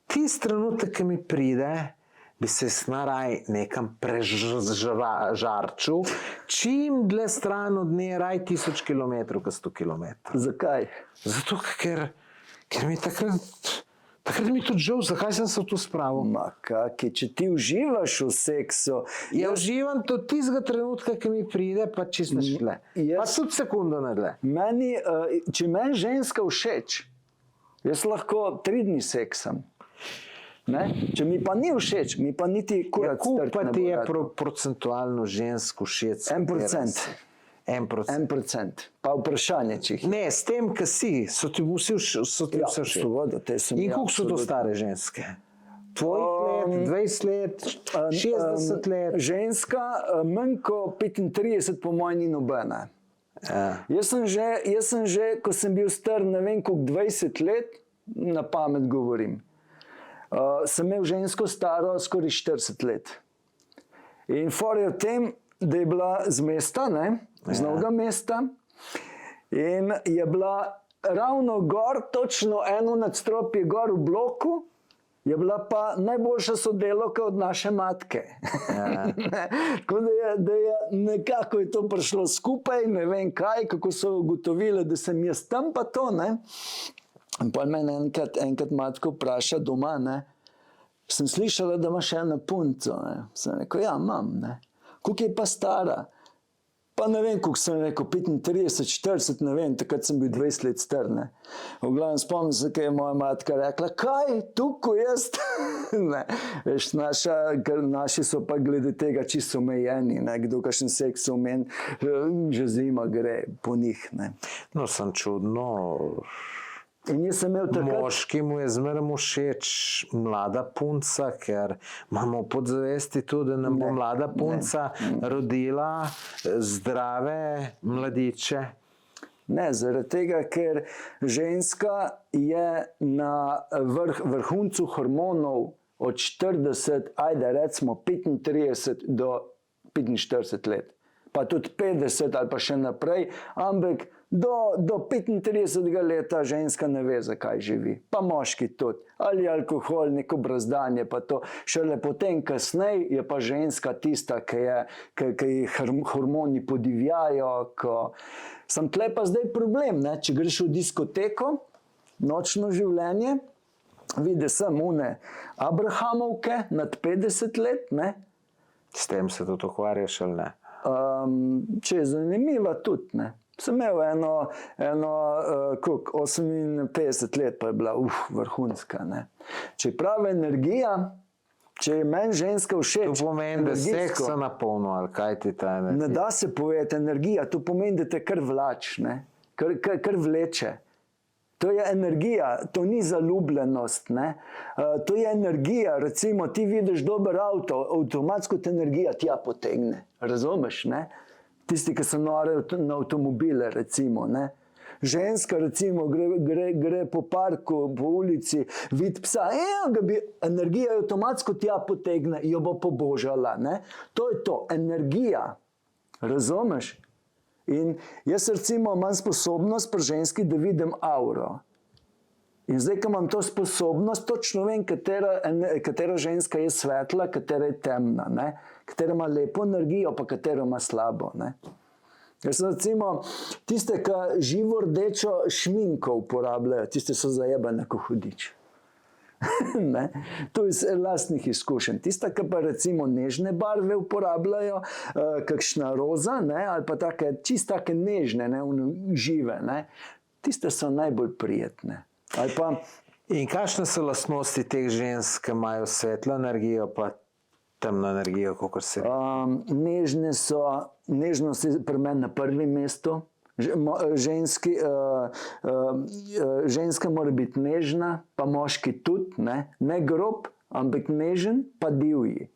Tisti trenutek, ki mi pride, bi se snaraj nekam prežarčil, čim dlje stran od nje, raj 1000 kilometrov, ka 100 kilometrov. Zakaj? Zato, ker mi takrat mi tudi žal, zakaj sem se v to spravil? Ma kaki, če ti uživaš v seksu... Ja, uživam to tistega trenutka, ki mi pride, pa čisto šle. Pa tudi sekundo ne dlje. Če meni ženska všeč, jaz lahko 3 dni seksam. Ne? Če mi pa ni všeč, mi pa niti kurat strt ne bo. Pa ti je procentualno žensko všeč? 1%. 1%. Pa vprašanje, če jih... Ne, s tem, ki si, so ti vsi všeč. In koliko so to stare ženske? Tvojih let, 20 let, 60 let? Ženska, manj kot 35, po mojem, ni nobena. Jaz sem že, ko sem bil star, ne vem koliko 20 let, na pamet govorim, sem imel žensko staro skoraj 40 let. In for je v tem, da je bila z mesta, z Novega mesta, in je bila ravno gor, točno eno nadstropje gor v bloku, je bila pa najboljša sodelavka od naše matke. Tako da je nekako je to prišlo skupaj, ne vem kaj, kako so ugotovili, da sem jaz tam pa to, ne. In pa mene enkrat matka vpraša doma, sem slišala, da imaš eno punco, sem rekel, ja, imam, koliko je pa stara? Pa ne vem, koliko sem rekel, 35, 40, ne vem, takrat sem bil 20 let star, V glavnem spomnim se, kaj je moja matka rekla, kaj, tukaj jaz? Veš, naši so pa glede tega čisto omejeni, kdo kakšen seks omeni, že zima gre po njih, No, sem čudno. In jaz sem imel takrat... Moški mu je zmeraj všeč mlada punca, ker imamo v podzavesti tudi, da nam bo mlada punca rodila zdrave mladiče. Ne, zaradi tega, ker ženska je na vrhuncu hormonov od 40, ajde recimo 35 do 45 let. Pa tudi 50 ali pa še naprej, ampak do 35 leta ženska ne ve, zakaj živi. Pa moški tudi. Ali alkohol, neko brazdanje, pa to. Šele potem kasneje je pa ženska tista, ki jih hormoni podivjajo. Sam tle pa zdaj problem, če greš v diskoteko, nočno življenje, vidi sem une Abrahamovke nad 50 let, S tem se tudi ukvarjaš, ali ne? Če je zanimiva tudi, Sem imel eno 58 let, pa je bila vrhunska. Če je prava energija, če je meni ženska všeč... To pomeni, da seksa na polno, ali kaj ti ta energija? Ne da se povedati energija, to pomeni, da te kar vlač, kar vleče. To je energija, to ni zaljubljenost. To je energija, recimo ti vidiš dober avto, avtomatsko te energija tja potegne. Razumeš, Tisti, ki so nore na avtomobile, recimo, Ženska, recimo, gre po parku, po ulici, vidi psa, energija jo avtomatsko tja potegne, jo bo pobožala, To je to, energija. Razumeš? In jaz, recimo, imam sposobnost pri ženski, da vidim auro. In zdaj, ko imam to sposobnost, točno vem, katera ženska je svetla, katera je temna, katera ima lepo energijo, pa katera ima slabo. Jaz sem, recimo, tiste, ki živo rdečo šminko uporabljajo, tiste so zajebane kot hudič. To iz lastnih izkušenj. Tista, ki pa recimo nežne barve uporabljajo, kakšna roza, ali pa čist take nežne, žive, tiste so najbolj prijetne. In kakšne so lastnosti teh žensk, ki imajo svetlo energijo, pa temno energijo, kakor se... Nežnost je pri meni na prvem mestu, Ženska mora biti nežna, pa moški tudi, ne grob, ampak nežen, pa divji.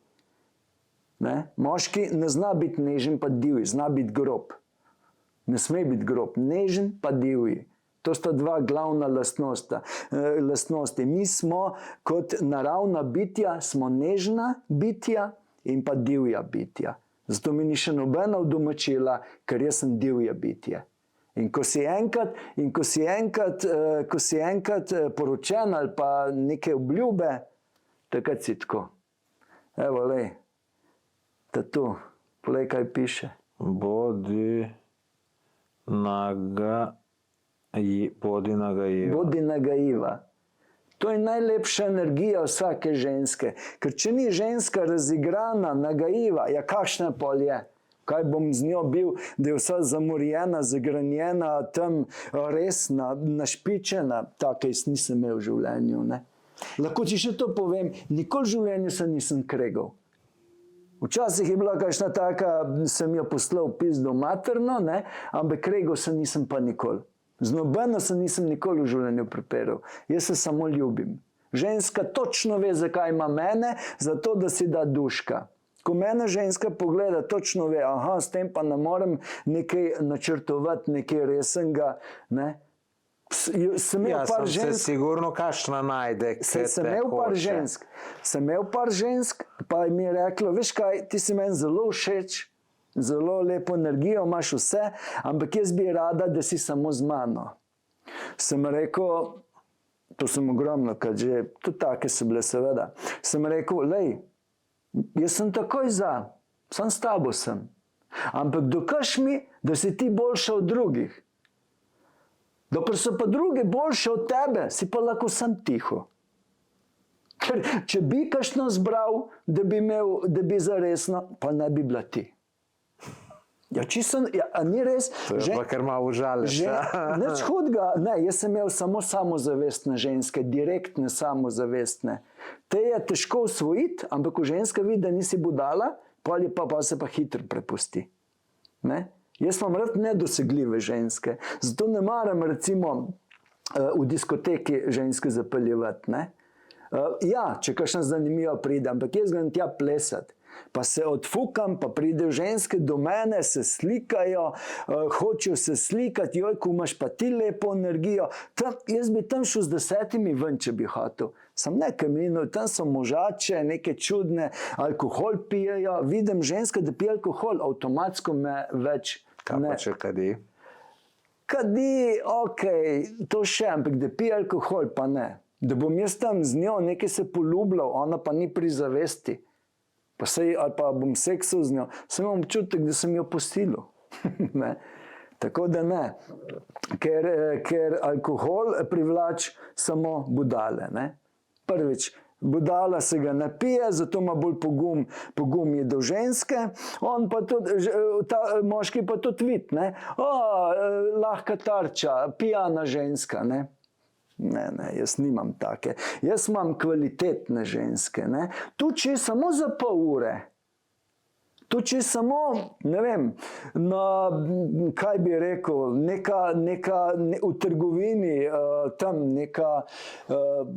Ne? Moški ne zna biti nežen, pa divji, zna biti grob. Ne sme biti grob, nežen, pa divji. To sta dva glavna lastnosti. Mi smo kot naravna bitja, smo nežna bitja in pa divja bitja. Zato mi ni še nobena udomačila, ker jaz sem divja bitje. In ko si enkrat poročen ali pa neke obljube, takrat si tako. Evo, lej, tatu, polej, kaj piše. Bodi nagajiva. To je najlepša energija vsake ženske. Ker če ni ženska razigrana, nagajiva, ja kakšna pol je? Kaj bom z njo bil, da je vsa zamorjena, zagranjena, tam resna, našpičena? Tako jaz nisem imel v življenju. Ne? Lahko ti še to povem, nikoli v življenju se nisem kregal. Včasih je bila kakšna taka, sem jo poslal pizdo materno, ne? Ampak kregal se nisem pa nikoli. Z nobeno se nisem nikoli v življenju preperal. Jaz se samo ljubim. Ženska točno ve, zakaj ima mene, zato da si da duška. Ko mene ženska pogleda, točno ve, aha, s tem pa ne morem nekaj načrtovati, nekaj resnega. Ne? Sem sigurno kakšna najde, sem imel par žensk, pa mi je reklo, veš kaj, ti si meni zelo všeč, zelo lepo energijo, imaš vse, ampak jaz bi rada, da si samo z mano. Sem rekel, to sem ogromno, kad že, tudi take so bile seveda, sem rekel, lej, jaz sem takoj za, sam s tabo sem, ampak dokaž mi, da si ti boljša od drugih. Dokler so pa druge boljše od tebe, si pa lahko sam tiho. Ker če bi kakšno zbral, da bi zaresno, pa ne bi bila ti. Ja, čisto, a ni res? To je pa kar malo užališ. Nič hudega, ne, jaz sem imel samo samozavestne ženske, direktne samozavestne. Te je težko usvojiti, ampak ko ženska vidi, da nisi budala, pa se pa hitro prepusti. Ne? Jaz imam rad nedosegljive ženske, zato ne maram recimo v diskoteki ženske zapeljevati. Ja, če kakšna zanimiva pride, ampak jaz grem tja plesati. Pa se odfukam, pa pridejo ženske do mene, se slikajo, hočejo se slikati, joj, ko imaš pa ti lepo energijo. Jaz bi tam šel z 10 ven, če bi hotel. Sem nekaj minut, tam so možače, neke čudne, alkohol pijejo, vidim ženske, da pije alkohol, avtomatsko me več ne. Kaj pa če kadi? Kadi, okej, to še, ampak da pije alkohol, pa ne. Da bom jaz tam z njo nekaj se poljubljal, ona pa ni pri zavesti. Ali pa bom seksal z njo, sem imel občutek, da sem jo postilil. Tako da ne, ker alkohol privlači samo budale. Ne? Prvič, budala se ga napije, zato ima bolj pogum je do ženske, on pa tudi, moški pa tudi vid, lahka tarča, pijana ženska. Ne? Ne, jaz nimam take. Jaz imam kvalitetne ženske. Ne? Tu če samo za pol ure, tu če samo, ne vem, kaj bi rekel, v trgovini, tam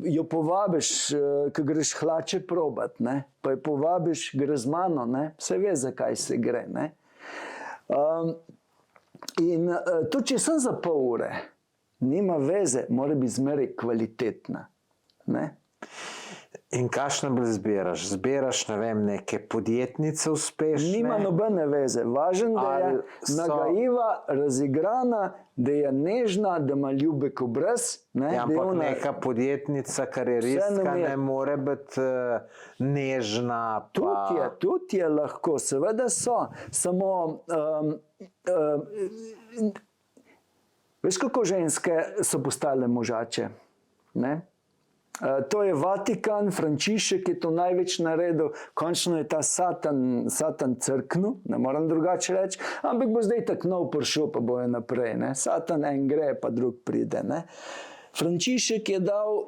jo povabiš, ko greš hlače probat, ne? Pa jo povabiš, gre z mano, ne? Vse ve, zakaj se gre. Ne? In tu če sem za pol ure, nima veze, mora biti zmeraj kvalitetna. Ne? In kakšne bolj zbiraš? Zbiraš, ne vem, neke podjetnice uspešne? Nima nobene veze. Važno, da je nagajiva, razigrana, da je nežna, da ima ljubek obraz. Ja, ampak neka podjetnica, karieristka, ne more biti nežna. Tudi je lahko, seveda so. Samo veš, kako ženske so postale možače? Ne? To je Vatikan, Frančišek je to največ naredil, končno je ta Satan crknil, ne moram drugače reči, ampak bo zdaj tak nov prišel, pa bojo naprej. Ne? Satan en gre, pa drug pride. Ne? Frančišek je dal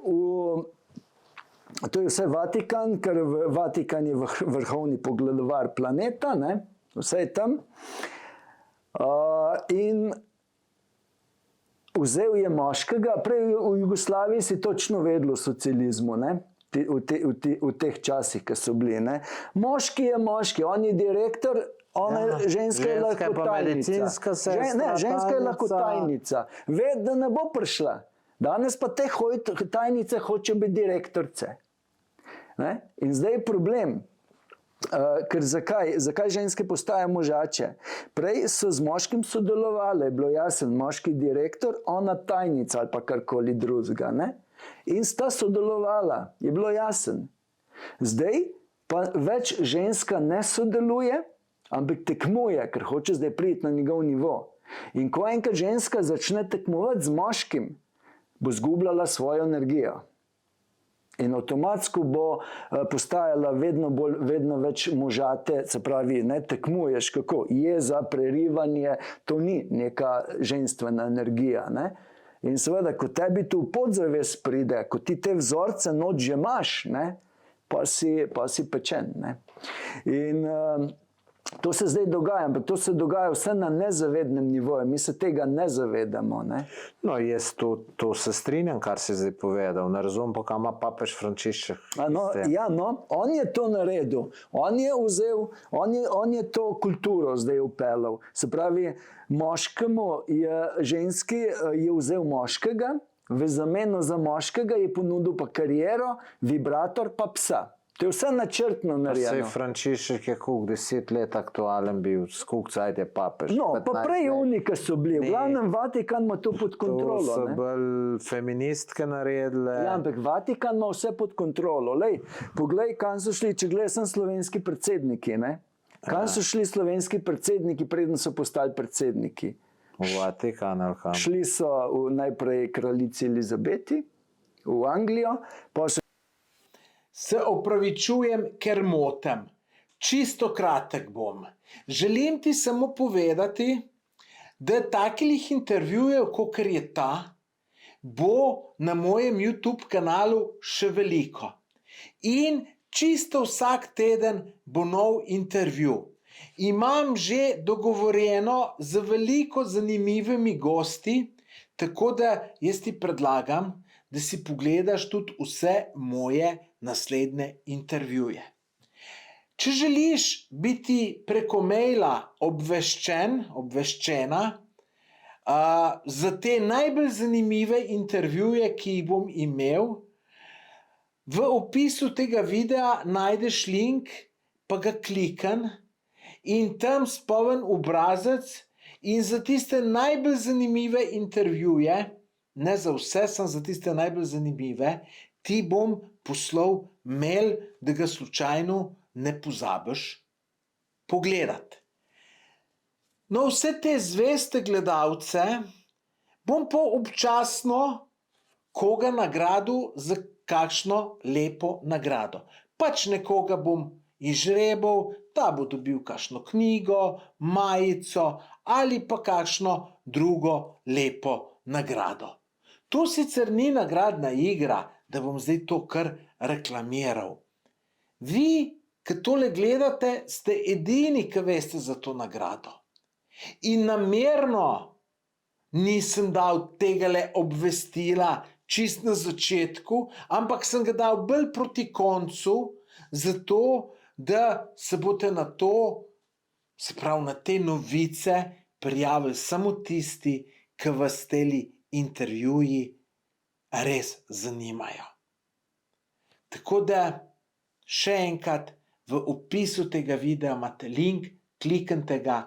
to je vse Vatikan, ker Vatikan je vrhovni pogledovar planeta, ne? Vse je tam. In vzel je moškega, prej v Jugoslaviji si točno vedlo o socializmu, ne? V teh časih, ki so bili. Ne? Moški je moški, on je direktor, ona je ženska je lahko tajnica. Ženska je lahko tajnica. Ve, da ne bo prišla. Danes pa te tajnice hoče biti direktorce. Ne? In zdaj je problem. Ker zakaj ženske postajajo možače? Prej so z moškim sodelovali, je bilo jasen, moški direktor, ona tajnica ali pa karkoli drugega. Ne? In sta sodelovala, je bilo jasen. Zdaj pa več ženska ne sodeluje, ampak tekmuje, ker hoče zdaj priti na njegov nivo. In ko enkrat ženska začne tekmovati z moškim, bo zgubljala svojo energijo. In avtomatsko bo postajala vedno več možate, se pravi, ne tekmuješ, kako je za prerivanje, to ni neka ženstvena energija. Ne? In seveda, ko tebi to v podzavest pride, ko ti te vzorce noč že imaš, ne? Pa si pečen. Ne? In to se zdaj dogaja, ampak to se dogaja vse na nezavednem nivoju, mi se tega ne zavedamo. Ne? No, jaz to se strinjam, kar si zdaj povedal, ne razumem pa, kam ima papež Frančišek. On je to naredil, on je vzel, on je to kulturo zdaj upeljal. Se pravi, ženski je vzel moškega, v zameno za moškega je ponudil pa kariero, vibrator pa psa. To je vse načrtno narejeno. Sej Frančišek je koliko 10 let aktualen bil, koliko cajt je papež? No, pa prej unika so bili. V glavnem Vatikan ima to pod kontrolo. To so bolj feministke naredile. Ja, ampak Vatikan ima vse pod kontrolo. Lej, poglej, kam so šli, če gledaj, sem slovenski predsedniki, ne? Kam so šli slovenski predsedniki, preden so postali predsedniki? V Vatikan ali kam? Šli so najprej kraljici Elizabeti, v Anglijo, pa so Se opravičujem, ker motem. Čisto kratek bom. Želim ti samo povedati, da takih intervjujev, kot je ta, bo na mojem YouTube kanalu še veliko. In čisto vsak teden bo nov intervju. Imam že dogovorjeno z veliko zanimivimi gosti, tako da jaz ti predlagam, da si pogledaš tudi vse moje naslednje intervjuje. Če želiš biti preko maila obveščena za te najbolj zanimive intervjuje, ki jih bom imel, v opisu tega videa najdeš link, pa ga klikni in tam spoln obrazec in za tiste najbolj zanimive intervjuje, ne za vse, sem za tiste najbolj zanimive, ti bom poslal mail, da ga slučajno ne pozabiš pogledati. No, vse te zveste gledalce bom pa občasno koga nagradil za kakšno lepo nagrado. Pač nekoga bom izžrebal, da bo dobil kakšno knjigo, majico ali pa kakšno drugo lepo nagrado. To sicer ni nagradna igra, da bom zdaj to kar reklamiral. Vi, ki tole gledate, ste edini, ki veste za to nagrado. In namerno nisem dal tegale obvestila čist na začetku, ampak sem ga dal bolj proti koncu, zato da se boste na to, se pravi na te novice, prijavili samo tisti, ki vas teli intervjuji res zanimajo. Tako da še enkrat v opisu tega videa imate link, kliknite ga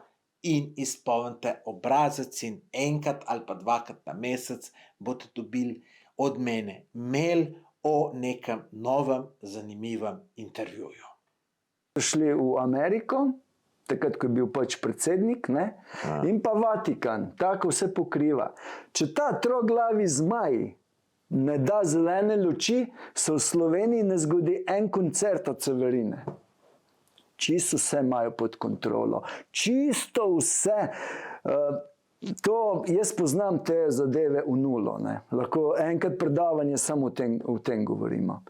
in izpolnite obrazec in enkrat ali pa dvakrat na mesec boste dobili od mene mail o nekem novem zanimivem intervjuju. Šli v Ameriko, takrat, ko je bil pač predsednik, ne? In pa Vatikan, tako vse pokriva. Če ta troglavi zmaj ne da zelene luči, se v Sloveniji ne zgodi en koncert od Severine. Čisto vse imajo pod kontrolo. Čisto vse. Jaz poznam te zadeve v nulo. Ne? Lahko enkrat predavanje samo o tem govorimo.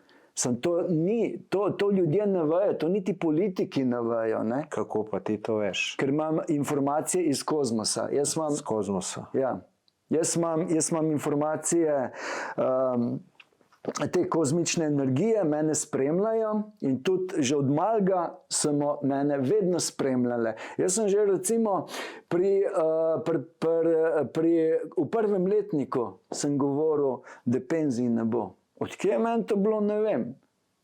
To ljudje ne vejo, to niti politiki ne vejo. Ne? Kako pa ti to veš? Ker imam informacije iz kozmosa. Z kozmosa? Ja. Jaz imam informacije, te kozmične energije mene spremljajo in tudi že od malega so mene vedno spremljale. Jaz sem že recimo v prvem letniku sem govoril, da penzij ne bo. Odkje je meni to bilo, ne vem.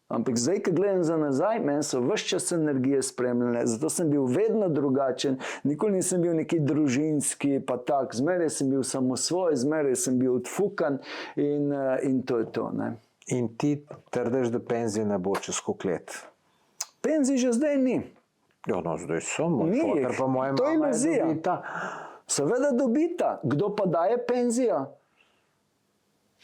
Ampak zdaj, ko gledam za nazaj, meni so ves čas energije spremljale, zato sem bil vedno drugačen, nikoli nisem bil neki družinski, pa tak, zmeraj sem bil samosvoj, zmeraj sem bil odfukan in to je to. Ne. In ti trdiš, da penzije ne bo čez koliko let? Penzij že zdaj ni. Ja, no, zdaj so, moj Ni foter jih. pa moja To je mama iluzija. dobita. Seveda dobita. Kdo pa daje penzijo?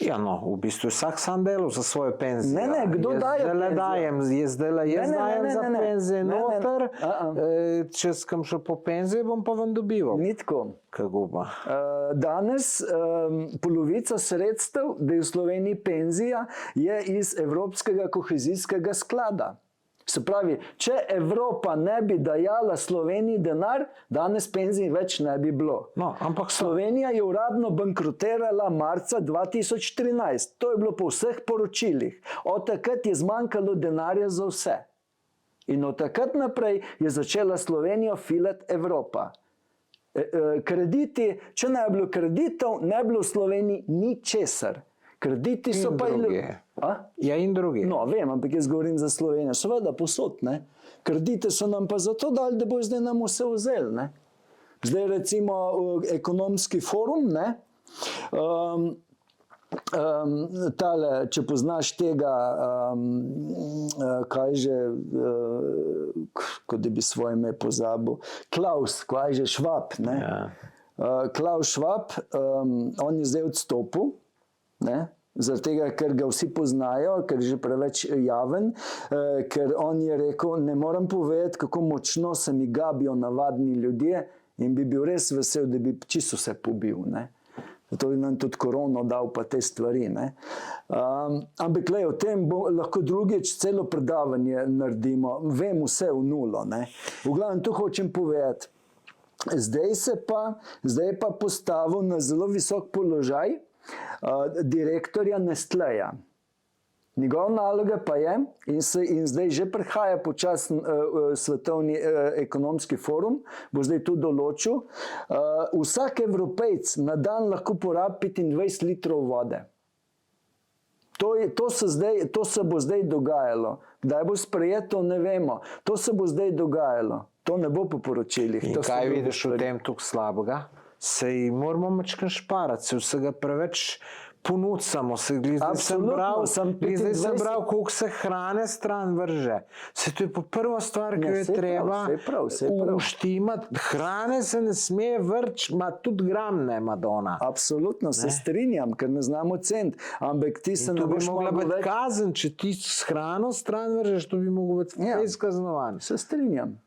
Ja, no, v bistvu vsak sam delal za svojo penzijo. Ne, kdo daje penzijo? Jaz dajem za penzijo noter, če sem šel po penzijo, bom pa ven dobival. Ni tako. Kako pa? Danes polovica sredstev, da je v Sloveniji penzija, je iz Evropskega kohezijskega sklada. Se pravi, če Evropa ne bi dajala Sloveniji denar, danes penzij več ne bi bilo. No, ampak Slovenija je uradno bankrotirala marca 2013. To je bilo po vseh poročilih. Od takrat je zmanjkalo denarja za vse. In od takrat naprej je začela Slovenijo filati Evropa. Krediti, če ne bi bilo kreditov, ne bi bilo v Sloveniji ničesar. Krediti so pa Ja, in drugi. No, vem, ampak jaz govorim za Slovenijo. Seveda, posod, ne. Kredite so nam pa zato dali, da bo zdaj nam vse vzeli, ne. Zdaj recimo ekonomski forum, ne. Tale, če poznaš tega, kaj že, kot da bi svoje ime pozabil, Klaus, kaj že, Schwab, ne. Ja. Klaus Schwab, on je zdaj odstopil, ne. Zaradi tega, ker ga vsi poznajo, ker je že preveč javen, ker on je rekel, ne moram povedati, kako močno se mi gabijo navadni ljudje in bi bil res vesel, da bi čisto se pobil. Ne. Zato je nam tudi korono dal pa te stvari. Ne. Ampak le, o tem lahko drugič celo predavanje naredimo. Vem vse v nulo. Ne. V glavnem, to hočem povedati. Zdaj je pa postavil na zelo visok položaj direktorja Nestleja. Njegova naloga pa je, in zdaj že prihaja počasno svetovni ekonomski forum, bo zdaj tu določil, vsak Evropejc na dan lahko porabi 25 litrov vode. To se bo zdaj dogajalo. Kdaj bo sprejeto, ne vemo. To se bo zdaj dogajalo. To ne bo po poročilih. In kaj vidiš v tem tukaj slabega? Sej moramo mačkam šparati, se vsega preveč ponucamo. Zdaj sem bral, koliko se hrane stran vrže. Se to je pa prva stvar, ki jo je treba uštimati. Hrane se ne sme vrč, ma tudi gram ne, Madonna. Absolutno, se strinjam, ker ne znamo ceniti. Ampak ti se ne boš mogla biti kazen, če ti s hrano stran vržeš, to bi moglo biti fejs kaznovan. Se strinjam.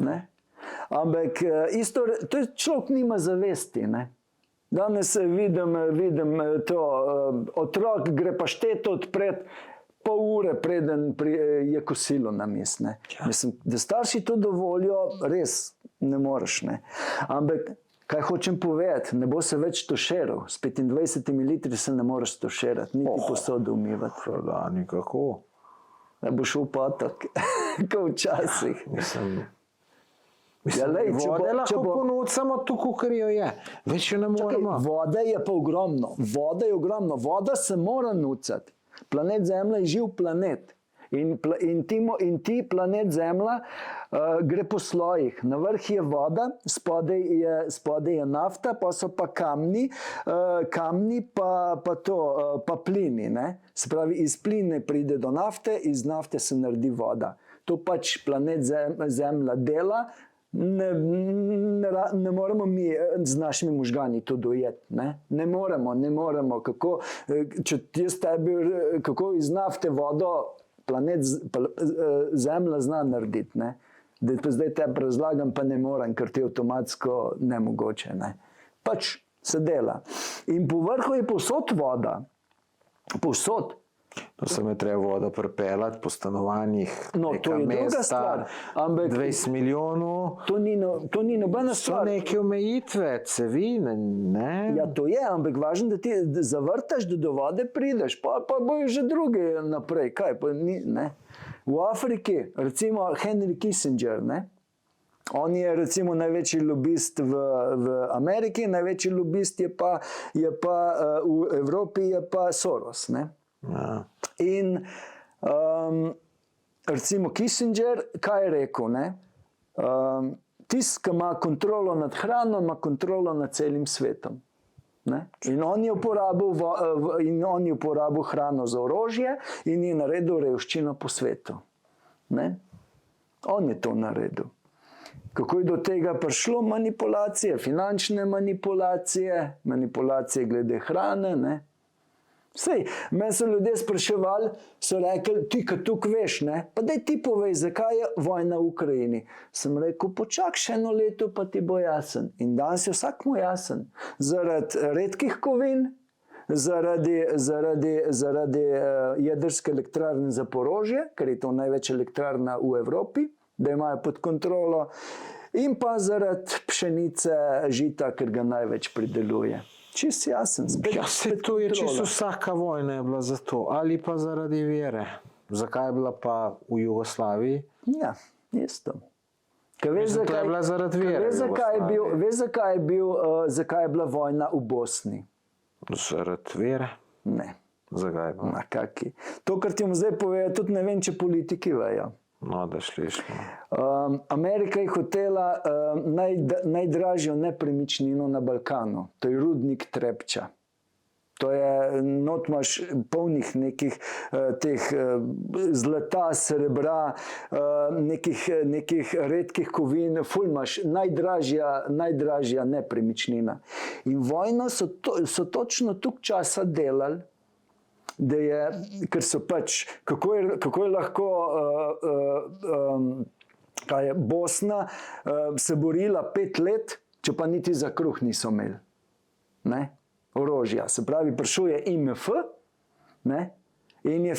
Ne? Ampak isto, to je človek nima zavesti. Ne? Danes vidim to, otrok gre pašteto odpret pol ure, preden je kosilo na mis. Ne? Mislim, da starši to dovolijo, res ne moreš. Ne? Ampak kaj hočem povedati, ne bo se več tošeral. S 25 litri se ne moreš tošerati, niti posodo umivati. Da, nikako. Ne bo šel potok, kot včasih. Ja, vode lahko ponucamo tukaj, kar jo je. Več jo ne moremo. Vode je pa ogromno. Voda se mora nucati. Planet Zemlja je živ planet. In ti planet Zemlja gre po slojih. Na vrh je voda, spodaj je nafta, pa so pa kamni pa plini. Ne? Se pravi, iz pline pride do nafte, iz nafte se naredi voda. To pač planet Zemlja dela. Ne moremo mi z našimi možgani to dojeti. Ne moremo. Kako iz nafte vodo planet Zemlja zna narediti. Ne? Da pa zdaj te razlagam, pa ne morem, ker ti je avtomatsko nemogoče. Ne? Pač se dela. In po vrhu je povsod voda. Povsod. To se me treba voda prepeljati po stanovanjih, No, to je druga stvar, ampak 20 milijonov, to ni nobena so stvar. neke omejitve, cevi, ne? Ja, to je, ampak važno, da ti zavrtaš, da do vode prideš, pa bojo že drugi naprej. Kaj, pa ni, ne? V Afriki, recimo Henry Kissinger, ne? On je recimo največji lobist v Ameriki, največji lobist je pa v Evropi je pa Soros, ne? Ja. In recimo Kissinger, kaj je rekel, ne? Tisti, ki ima kontrolo nad hrano, ima kontrolo nad celim svetom. Ne? In on je uporabil hrano za orožje in je naredil revščino po svetu. Ne? On je to naredil. Kako je do tega prišlo? Manipulacije, finančne manipulacije, manipulacije glede hrane, ne? Sej, meni so ljudje spraševali, so rekli, ti, ki tukaj veš, ne? Pa daj ti povej, zakaj je vojna v Ukrajini. Sem rekel, počak še eno leto, pa ti bo jasen. In danes je vsakmu jasen. Zaradi redkih kovin, zaradi jedrske elektrarne Zaporožje, ker je to največja elektrarna v Evropi, da imajo pod kontrolo, in pa zaradi pšenice, žita, ker ga največ prideluje. Čist jasen. Ja, se to je čisto vsaka vojna je bila za to, ali pa zaradi vere. Zakaj je bila pa v Jugoslaviji? Ja, isto. Veš, To je bila zaradi vere. zakaj je bila vojna v Bosni? Zaradi vere? Ne. Zakaj pa? Ma kaki. To, kar ti bom zdaj povedal, tudi ne vem, če politiki vejo. No, da slišimo. Amerika je hotela najdražjo nepremičnino na Balkanu. To je rudnik Trepča. To je, not imaš polnih nekih teh zlata, srebra, nekih redkih kovin, ful imaš najdražja nepremičnina. In vojno so točno tuk časa delali, da je, ker so pač, kako je lahko kaj je, Bosna se borila 5 let, če pa niti za kruh niso imeli. Ne? Orožja. Se pravi, prišel je IMF, ne? In je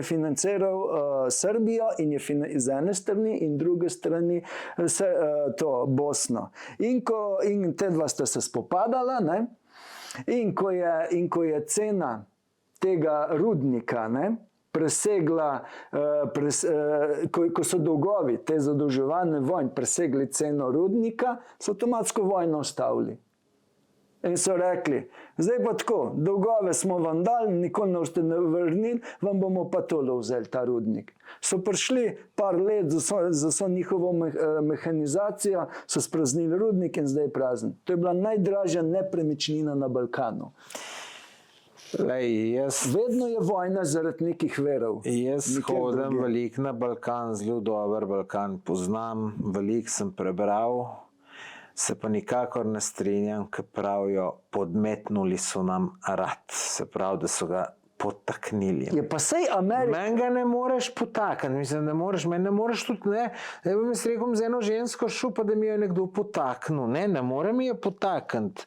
financiral Srbijo in je z ene strani in druge strani to Bosno. In te dva sta se spopadala, ne? In ko je cena tega rudnika, ne, presegla, ko so dolgovi, te zadolževalne vojne presegli ceno rudnika, so avtomatsko vojno ustavili. In so rekli, zdaj pa tako, dolgove smo vam dali, nikoli ne boste vrnili, vam bomo pa tole vzeli, ta rudnik. So prišli par let za vso njihovo mehanizacijo, so spraznili rudnik in zdaj je prazen. To je bila najdražja nepremičnina na Balkanu. Vedno je vojna zaradi nekih verov. Jaz hodim veliko na Balkan, zelo dober Balkan poznam, veliko sem prebral, se pa nikakor ne strinjam, ker pravijo, podmetnuli so nam rad, se pravi, da so ga potaknili. Je pa sej Amerika. Meni ga ne moreš potakniti, mislim, ne moreš, meni ne moreš tudi ne, da bi mi s rekom z eno žensko šel, pa da mi jo nekdo potaknil, ne more mi jo potakniti.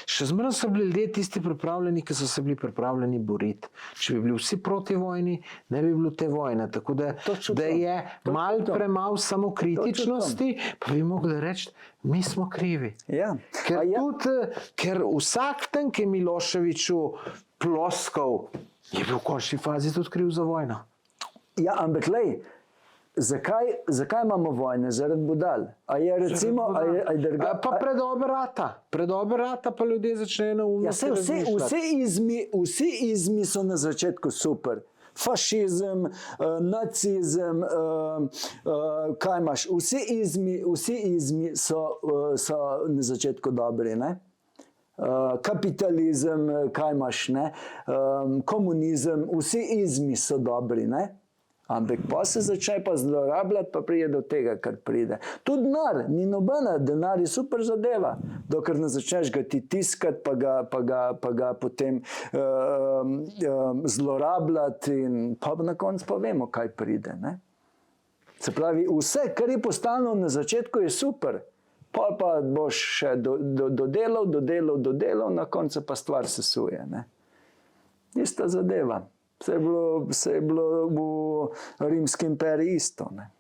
Še zmeraj so bili ljudje tisti pripravljeni, ki so se bili pripravljeni boriti. Če bi bili vsi proti vojni, ne bi bilo te vojne, tako da je malo premalo samokritičnosti, pa bi mogli reči, mi smo krivi. Ja. Ker vsak ten, ki je Miloševiću ploskal, je bil v končni fazi tudi kriv za vojno. Ja, ampak lej, zakaj imamo vojne? Zaradi budal. A je recimo... Pa predober rata, pa ljudje začnejo neumnosti razmišljati. Vsi izmi so na začetku super. Fašizem, nacizem, kaj imaš? Vsi izmi so na začetku dobri, ne? Kapitalizem, kaj imaš, ne? Komunizem, vsi izmi so dobri, ne? Ampak pa se začne pa zlorabljati, pa pride do tega, kar pride. Tudi denar, ni nobena, denar je super zadeva, dokler ne začneš ga ti tiskati, pa ga potem zlorabljati in pa na koncu pa vemo, kaj pride, ne? Se pravi, vse, kar je postalo na začetku, je super. Pa boš še dodelal, na koncu pa stvar sesuje, ne? ista zadeva. Vse je bilo v Rimski imperiji isto. Ne?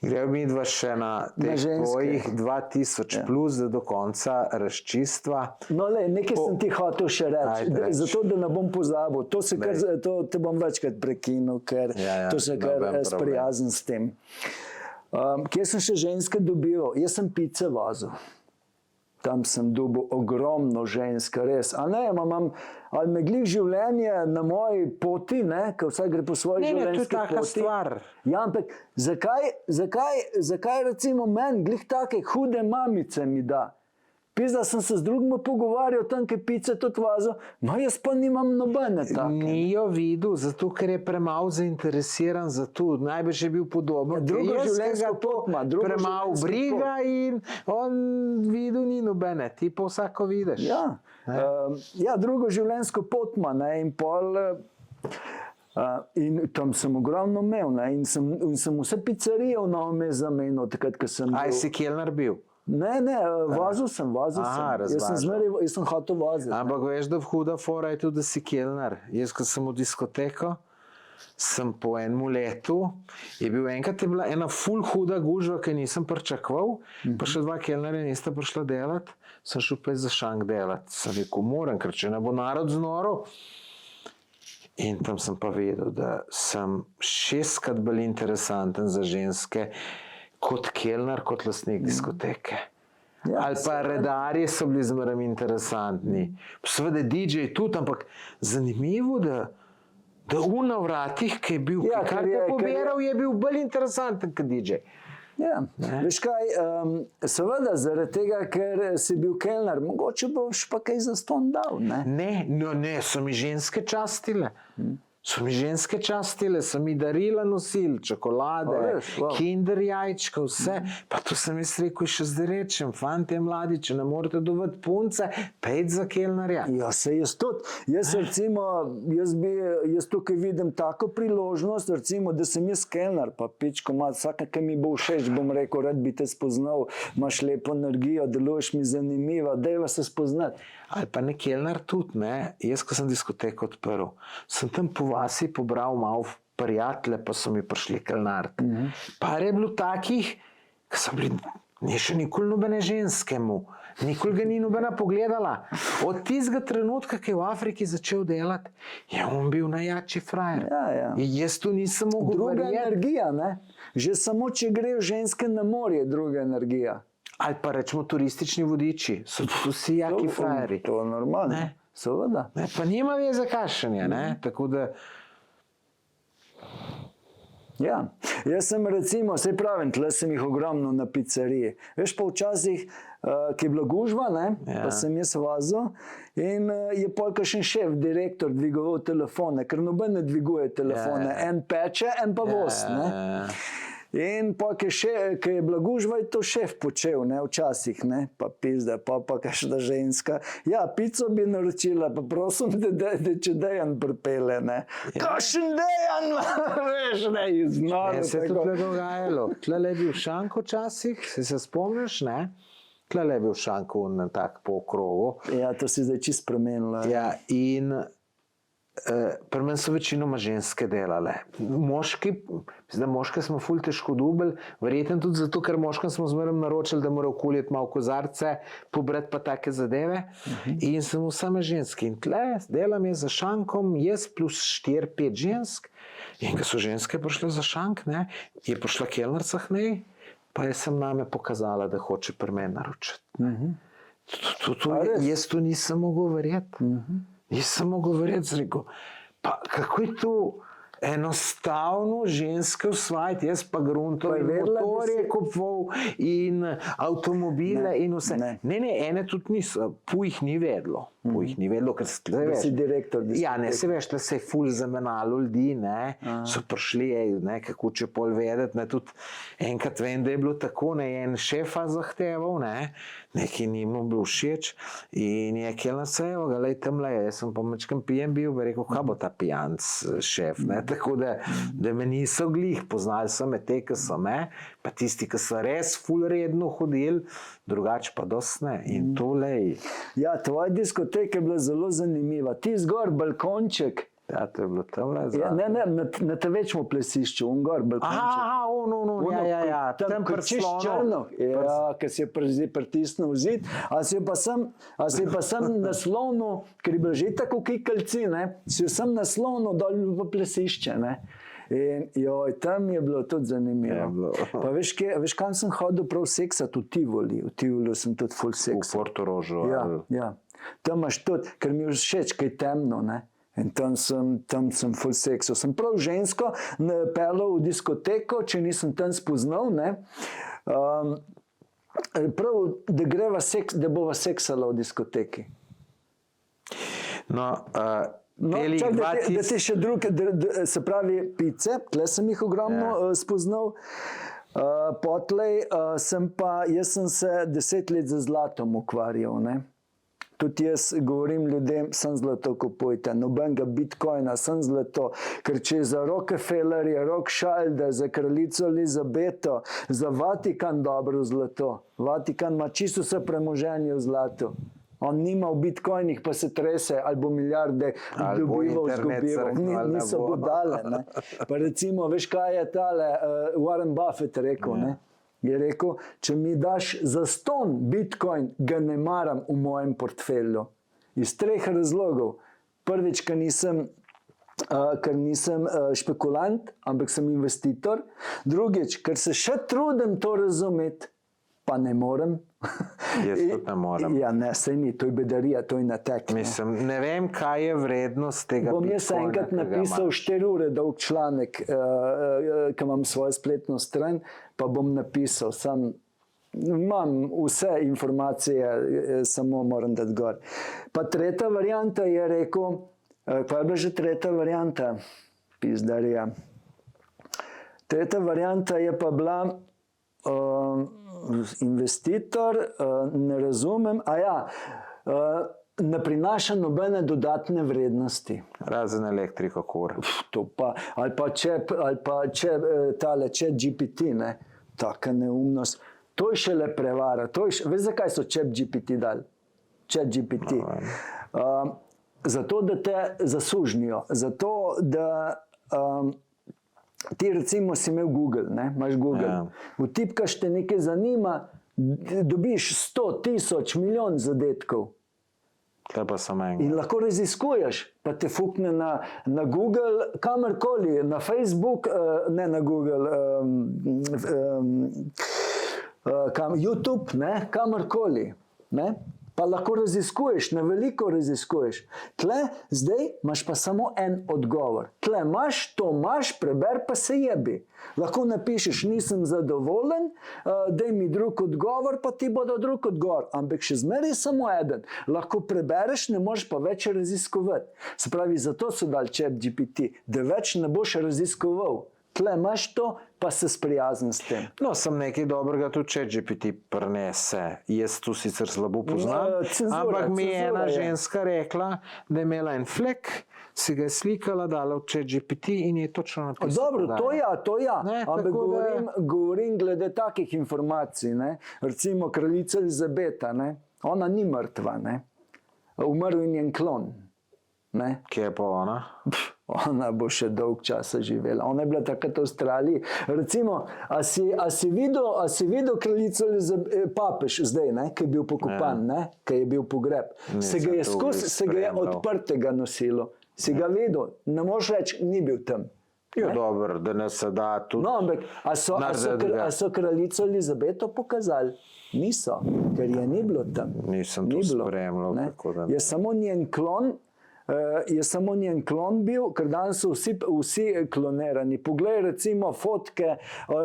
Grejo mi dva še na teh ženske. tvojih 2000 plus, da do konca razčistva. No, nekaj sem ti hotel še reči, Ajde, reči. zato da ne bom pozabil. To te bom večkrat prekinil, ker Ja, to se kar noben problem. sprijazen s tem. Kje sem še ženske dobil? Jaz sem pice vozil. Tam sem dobil ogromno žensk, res. A ne, ali me glih življenje na moji poti, ne, ker vsak gre po svoji To je življenjski taka poti. stvar. Ja, ampak zakaj recimo meni glih take hude mamice mi da? Pizda sem se z drugima pogovarjal, tam ke pice tudi vazil, no jaz pa nimam nobene take. Ni jo videl, zato ker je premalo zainteresiran za to. Najbrž je bil podoben. Ja, drugo Jaz, ki življenjsko ga to pot ima, drugo premalo življenjsko briga in on videl ni nobene. Ti pa vsako vidiš. Ja, drugo življenjsko pot ima, ne, in pol... in tam sem ogromno imel, ne, in sem vse pizzerije v Novem mestu zamenjal, takrat, ko sem Aj bil... si kelner bil. Ne, vozil sem. Jaz sem hotel voziti. Ampak veš, da huda fora je tudi, da si kelner. Jaz, ko sem v diskoteko, sem po enem letu, enkrat je bila ena ful huda gužva, ki nisem pričakoval, pa še dva kelnerja nista prišla delat, sem šel pa za šank delat. Sem rekel, moram, ker če ne bo narod znoril. In tam sem pa vedel, da sem 6-krat bolj interesanten za ženske, kot kelner, kot lastnik diskoteke. Ja, Ali pa redarji so bili zmeraj interesantni. Seveda DJ tudi, ampak zanimivo, da na vratih, ki je bil, Ja, kar te pobiral, je bil bolj interesanten kot DJ. Ja, veš kaj, seveda zaradi tega, ker si bil kelner, mogoče boš pa kaj zastonj dal, ne? Ne, so mi ženske častile. So mi darila nosili, čokolade, kinder jajčka, vse. Pa to sem jaz rekel, še zdaj rečem, fantje mladi, če ne morete dovati punce, pejte za kelnerja. Ja, se jaz tudi. Jaz tukaj vidim tako priložnost, recimo, da sem jaz kelner, pa pičko malo, vsaka, ki mi bo všeč, bom rekel, rad bi te spoznal, imaš lepo energijo, deluješ mi zanimiva, dajva se spoznati. Ali pa ne kelner tudi, ne. Jaz, ko sem diskoteko odprl, sem tam po vasi pobral malo prijatelje, pa so mi prišli kelnariti. Par je bilo takih, ki so bili, ni še nikoli nobene ženskemu, nikoli ga ni nobena pogledala. Od tistega trenutka, ki je v Afriki začel delati, je on bil najjačji frajer. Ja. In jaz tu nisem mogel Druga verjeti. energija, ne? Že samo, če grejo ženske na morje, druga energija. Ali pa rečemo turistični vodiči, so tudi vsi jaki frajeri. To je normalno, Ne. seveda. Ne, pa nima veze kašenja, ne, tako da... Ja, jaz sem recimo, saj pravim, tle sem jih ogromno na pizzeriji. Veš pa včasih, ki je bila gužva, ne, Ja. pa sem jaz vozil in je pol kakšen šef, direktor dvigoval telefone, ker noben ne dviguje telefone, en peče, en pa voz, ne. In pa, ki je bila gužva, je to šef počel, ne, včasih, ne, pa pizda, pa kakšna ženska. Ja, pico bi naročila, pa prosim, da če Dejan pripelje, ne. Kakšen Dejan, veš, ne, iz nore. Ne, se je tudi dogajalo. Tlele je bil šank včasih, se spomniš, ne? Tlele je bil šank na tak po okrogu. Ja, to si zdaj čisto spremenila. Ja, in pri meni so večinoma ženske delale. Moške smo ful težko dobili, verjetno tudi zato, ker moškem smo zmeraj naročili, da morajo kuljeti malo kozarce, pobrati pa take zadeve. In sem same ženske. In tle delam je za šankom, jaz plus 4-5 žensk. In ko so ženske prišle za šank, ne, je prišla kelnerca k njej, pa je sem name pokazala, da hoče pri meni naročiti. Jaz to nisem mogel verjeti. Nisem mogel verjeti, sem rekel, pa kako je to enostavno ženske osvajati, jaz pa gruntove motorje kupoval in avtomobile in vse. Ne, ene tudi niso, jih ni vedlo. Jih ni vedlo, ker si direktor. Ja, ne, se veš, da se je ful zamenjalo ljudi, ne, so prišli, ne, kako če pol vedeti, ne, tudi enkrat vem, da je bilo tako, ne, en šefa zahteval, ne, nekaj ni mu bilo všeč in je kelnerca, evo ga, lej, tamle, jaz sem pa mačkam pijen bil, bi rekel, kaj bo ta pijanc šef, ne, Tako da me niso glih, poznali so me te, ki so me, pa tisti, ki so res ful redno hodili, drugače pa dosti ne. In to lej. Ja, tvoja diskoteka je bila zelo zanimiva. Ti zgor balkonček. Ja, to je bilo tam le Ja, za. ne, na te večmo plesišču, on gor balkonček. Aha, ja, tam kar čist črno. Ja, ker si je pritisnil v zid, a si pa sem naslovno, ker je bil že tako kikalci, ne, si jo sem naslovno dol v plesišče, ne. In joj, tam je bilo tudi zanimivo. Je bilo. Pa veš, kam sem hodil prav seksat? V Tivoliju sem tudi full V seksat. Portorožu. Ja, ja. Tam imaš tudi, ker mi je všeč, kaj je temno, ne. In tam sem full seksal. Sem prav žensko peljal v diskoteko, če nisem tam spoznal, ne. Prav, da bova seksala v diskoteki. No, No, čak, da ti še druge, se pravi pice, tle sem jih ogromno spoznal. Potlej jaz sem se 10 let za zlatom ukvarjal, ne. Tudi jaz govorim ljudem, sem zlato kupujte, nobenega bitcoina, sem zlato, ker če je za Rockefellerje, Rothschilde, za kraljico Elizabeto, za Vatikan dobro zlato. Vatikan ima čisto vse premoženje v zlatu. On nima v bitcoinih, pa se trese, ali bo milijarde dobival, zgubival. Niso budale, ne. Pa recimo, veš kaj je tale Warren Buffett rekel, ne? Je rekel, če mi daš za 100 bitcoin, ga ne maram v mojem portfelju. Iz 3 razlogov. Prvič, ker nisem špekulant, ampak sem investitor. Drugič, ker se še trudim to razumeti, pa ne morem. Jaz tudi ne morem. Ja, ne, sej ni, to je bedarija, to je natek. Mislim, ne vem, kaj je vrednost tega Bom jaz bitcoina, enkrat ki ga napisal imaš. 4 ure dolg članek, ki imam svojo spletno stran, pa bom napisal, imam vse informacije, samo moram dati gor. Pa tretja varianta je rekel, kaj je bila že tretja varianta? Pizdarija. Tretja varianta je pa bila investitor, ne razumem, ne prinaša nobene dodatne vrednosti. Razen elektriko kur. To pa, ali pa tale ChatGPT, ne, taka neumnost. To je šele prevara. Veš, zakaj so ChatGPT dali? ChatGPT. Zato, da te zasužnijo. Zato, da ti recimo si imel Google, ne, imaš Google. Ja. Vtipkaš te nekaj zanima, dobiš 100 000 milijon zadetkov. Tle pa sem enega. In lahko raziskuješ, pa te fukne na Google, kamorkoli, na Facebook, ne na Google, YouTube, ne, kamorkoli, ne. Pa lahko raziskuješ, na veliko raziskuješ. Tle, zdaj imaš pa samo en odgovor. Tle imaš, to imaš, preber pa se jebi. Lahko napišeš, nisem zadovoljen, daj mi drug odgovor, pa ti bodo drug odgovor. Ampak še zmeraj samo eden. Lahko prebereš, ne moreš pa več raziskovati. Se pravi, zato so dali ChatGPT, da več ne boš raziskoval. Tle imaš to, pa se sprijazni s tem. No, sem nekaj dobrega tudi ChatGPT prinese. Jaz tu sicer slabo poznam, ampak mi je ena ženska rekla, da je imela en flek, si ga je slikala, dala v ChatGPT in je točno napisala. Dobro, to ja. Ne, Ampak tako da- govorim glede takih informacij, ne. Recimo kraljica Elizabeta, ne. Ona ni mrtva, ne. Umrl je njen klon, ne. Kje je pa ona? Ona bo še dolg časa živela. Ona je bila takrat v Avstraliji. Recimo, a si videl kraljico papež zdaj, ne, ki je bil pokopan, ne, ki je bil pogreb. Se ga je spremljal. odprtega nosilo. Si ga videl? Ne moreš reči, ni bil tam. Jo, dobro, da ne se da tudi. No, ampak a so kraljico Elizabeto pokazali? Niso, ker je ni bilo tam. Nisem to Ni bilo, spremljal, ne. tako da- Je samo njen klon bil, ker danes so vsi klonirani. Poglej recimo fotke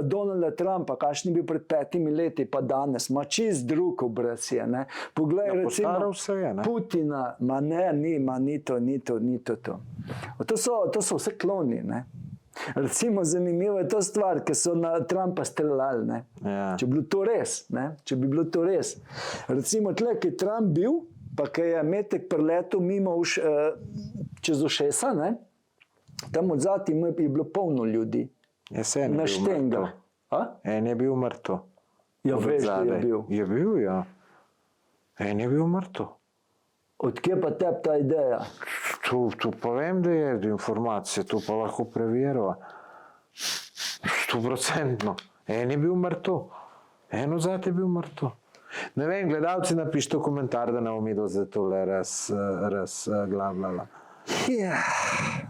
Donalda Trumpa, kakšen je bil pred 5 leti, pa danes, ima čist drug obraz je, ne. Poglej Ja, recimo postaral se je, ne. Putina, ni to. To so vse kloni, ne. Recimo zanimivo je to stvar, ki so na Trumpa streljali, ne. Ja. Če bi bilo to res. Recimo tle, ki je Trump bil, pa ki je metek preletel mimo čez ušesa, ne, Tam od zati je bilo polno ljudi. Jaz en je bil Naštenga. mrtev. A? En je bil mrtev. Ja, Od veš, da je zadaj. bil. Je bil, ja. En je bil mrtev. Odkje pa tebi ta ideja? Tu pa vem, da je informacija, tu pa lahko preverjava. 100%. En je bil mrtev. En od zadaj je bil mrtev. Ne vem, gledalci napište komentar, da ne bom videl za tole razglabljala. Ja,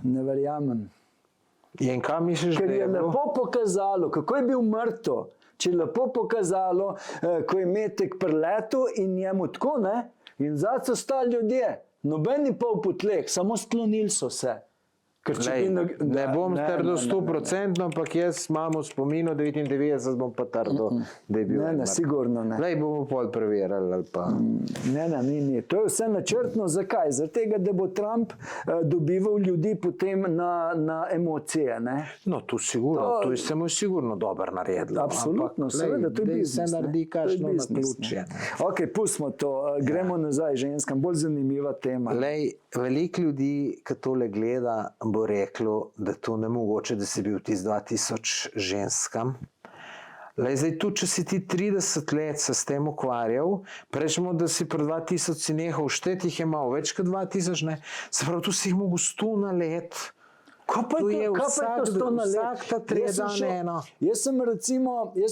ne verjamem. In kaj misliš, Ker da je je bilo? lepo pokazalo, kako je bil mrtev. Če je lepo pokazalo, ko je metek preletel in njemu tako, ne? In zdaj so stali ljudje, nobeni pol po tleh, samo sklonili so se. Ker če Lej, bi ne bom trdil 100%, ampak jaz imam v spominu 99, bom pa trdil, da je bil. Ne, sigurno ne. Lej, bomo pol preverjali ali pa. Ne, ni. To je vse načrtno. Zakaj? Zaradi tega, da bo Trump dobival ljudi potem na emocije. Ne? No, tu sigurno, tu se mu je sigurno dobro naredilo. Absolutno, seveda, to je biznis. Se naredi kašno na ključje. Ok, pustimo to. Gremo nazaj ženskam. Bolj zanimiva tema. Lej, veliko ljudi, ki tole gleda, bo reklo, da to ne mogoče, da si bil tisti 2000 ženskam. Lej, zdaj tu, če si ti 30 let se s tem ukvarjal, prečemo, da si pri 2000 si nehal šteti, jih je malo več kot 2000, ne? Se pravi, tu si jih mogo 100 na let. Kaj pa je to 100 na let? Vsak ta 3 dan eno. Jaz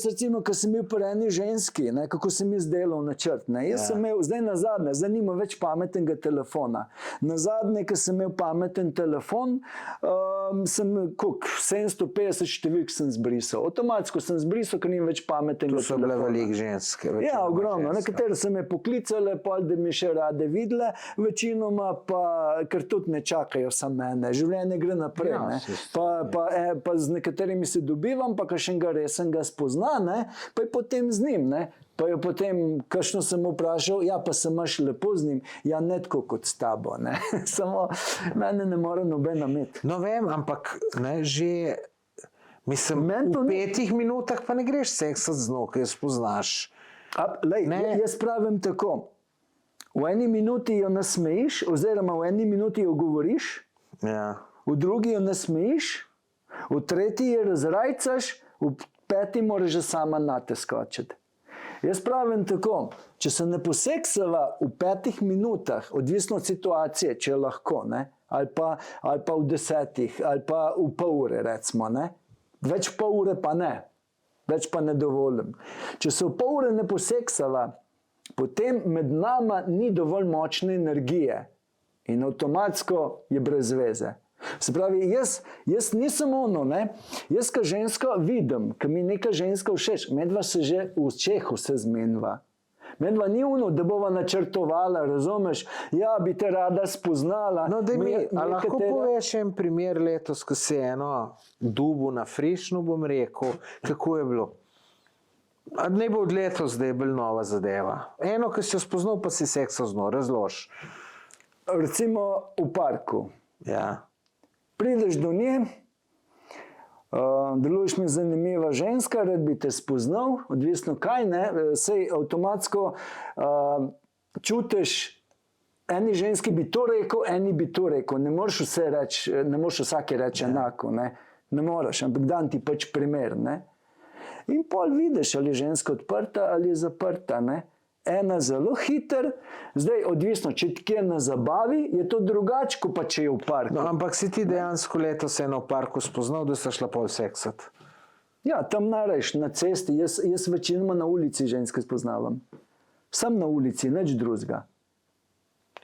recimo, ko sem bil pri eni ženski, ne, kako se mi zdelo načrt, ne, jaz sem imel, zdaj nazadnje, zdaj nimam več pametnega telefona. Nazadnje, ko sem imel pameten telefon, sem, koliko, 750 številk sem zbrisal. Avtomatsko sem zbrisal, ker nimam več pametnega telefona. Tu so bile veliko ženske. Ja, ogromno. Nekatere so me poklicale, pol, da mi še rade videle, večinoma pa, ker tudi ne čakajo samo mene. Življenje gre naprej. Ja, Pa z nekaterimi se dobivam, pa kakšnega resnega spozna, ne? Pa je potem z njim. Ne? Pa je potem, kakšno sem vprašal, ja, pa se imaš lepo z njim, ja, ne tako kot s tabo. Ne? Samo mene ne more nobena imeti. No, vem, ampak ne, že, mislim, Meni to v ni- 5 minutah pa ne greš seksati z njo, ki jo spoznaš. Lej, Ne. jaz pravim tako, v eni minuti jo nasmejiš, oziroma v eni minuti jo govoriš, Ja. v drugi jo nasmejiš, v tretji jo razrajcaš, v peti moraš že sama nate skočiti. Jaz pravim tako, če se ne poseksava v 5 minutah, odvisno od situacije, če je lahko, ne? Ali pa v 10, ali pa v pol ure, recimo, ne? Več pol ure pa ne, več pa ne dovolim. Če se v pol ure ne poseksava, potem med nama ni dovolj močne energije in avtomatsko je brez veze. Se pravi, jaz nisem ono, ne? Jaz ka ženska vidim, ka mi neka ženska všeč, medva se že v očehu se zmenva. Medva ni ono, da bova načrtovala, razumeš, ja, bi te rada spoznala. No, da mi, a lahko nekatera- poveš en primer letos, ko si eno dubu na frišnu, bom rekel, kako je bilo? A ne bo od letos, da je bil nova zadeva. Eno, ki si jo spoznal, pa si seksal z njo, razlož. Recimo v parku. Ja. Prideš do nje, deluješ mi zanimiva ženska, rad bi te spoznal, odvisno kaj, ne, sej avtomatsko čutiš, eni ženski bi to rekel, eni bi to rekel, ne moreš vse reči, ne moreš vsake reči enako, ne moreš, ampak dan ti pač primer, ne. In pol vidiš, ali je ženska odprta ali je zaprta, ne. Ena zelo hiter, zdaj odvisno, če ti kje na zabavi, je to drugače, kot pa če je v parku. No, ampak si ti dejansko letos eno v parku spoznal, da si šla pol seksat. Ja, tam nareš, na cesti, jaz večinoma na ulici ženske spoznavam. Sam na ulici, nič drugega.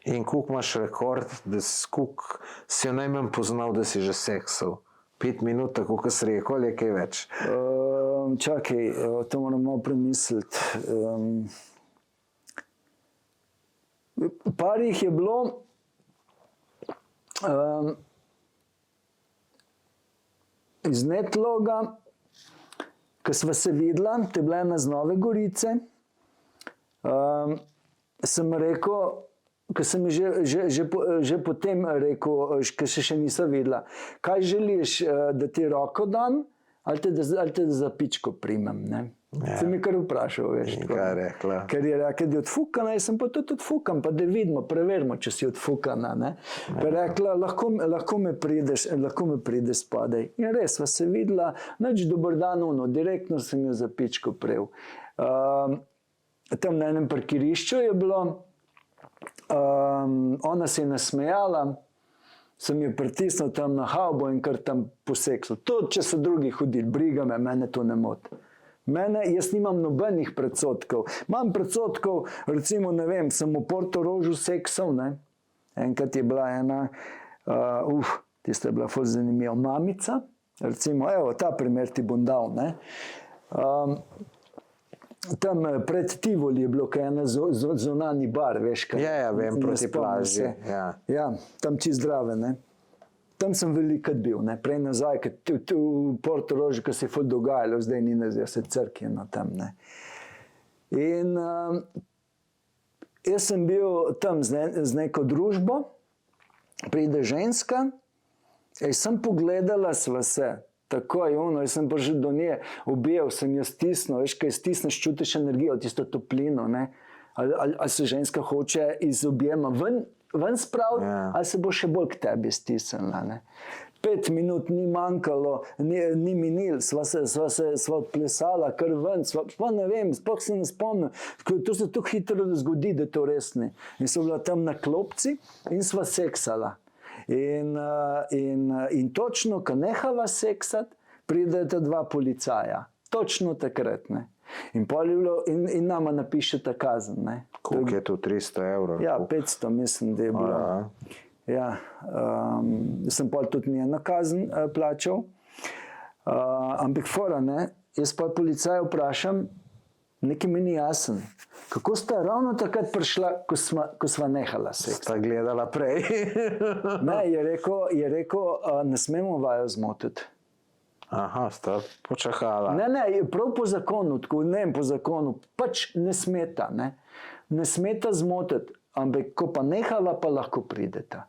In koliko imaš rekord, da koliko si jo najmanj poznal, da si že seksal? 5 minut, tako kot si rekel, ali je kaj več? Čakaj, to moram malo premisliti. Par jih je bilo, iz Netloga, ko sva se videla, to je bila ena z Nove Gorice, sem rekel, ko sem ji že potem rekel, ko se še nisem videla, kaj želiš, da ti roko dam, ali te da za pičko primem. Ne? Ja. Se mi kar vprašal, veš. In tako. kaj je rekla? Ker je rekla, da je odfukana, jaz sem pa tudi odfukan, pa da vidimo, preverimo, če si odfukana. Ne? Pa je rekla, lahko me prideš spadaj. In res, sva se videla, nič dober dan, direktno sem jo za pičko prejel. Tam na enem parkirišču je bilo, ona se je nasmejala, sem jo pritisnil tam na havbo in kar tam poseksal. To, če so drugi hodili, briga me, mene to ne moti. Jaz nimam nobenih predsotkov. Imam predsotkov, recimo, ne vem, sem v Portorožu seksal, ne? Enkrat je bila ena, tista je bila ful zanimiva, mamica, recimo, evo, ta primer ti bom dal, ne? Tam pred Tivoli je bilo kaj ena zunanji bar, veš kaj? Ja, vem, proti plaži. Ja, tam čist zdrave, ne? Tam sem velikrat bil, ne? Prej nazaj, v Portorožu, ko se je ful dogajalo, zdaj ni nazaj, se crkveno tam, ne? In jaz sem bil tam z neko družbo, pride ženska, sem pogledala sva se, takoj, jaz sem prišel do nje, objel sem jo stisnil, veš, kaj stisneš, čutiš energijo, tisto toplino, ne? Ali se ženska hoče iz objema ven spraviti, ali se bo še bolj k tebi stisnila, ne? 5 minut ni manjkalo, ni minil, sva odplesala, kar ven, pa ne vem, sploh se ne spomnim, to se tako hitro zgodi, da to res ne. In so bila tam na klopci in sva seksala. In točno, ko nehava seksati, prideta 2 policaja. Točno takrat, ne. In nama napišeta kazen, ne. Koliko je to, 300 evrov? Ja, 500 mislim, da je bilo. Ja, sem pol tudi njeno kazen plačal. Ampak fora, ne, jaz pa policaja vprašam, nekaj mi ni jasen. Kako sta ravno takrat prišla, ko sva nehala seks? Sta gledala prej. Ne, je rekel, ne smemo vaju zmotiti. Aha, sta počakala. Ne, prav po zakonu, tako, ne po zakonu, pač ne smeta, ne. Ne smeta zmotiti, ampak ko pa nehala, pa lahko prideta.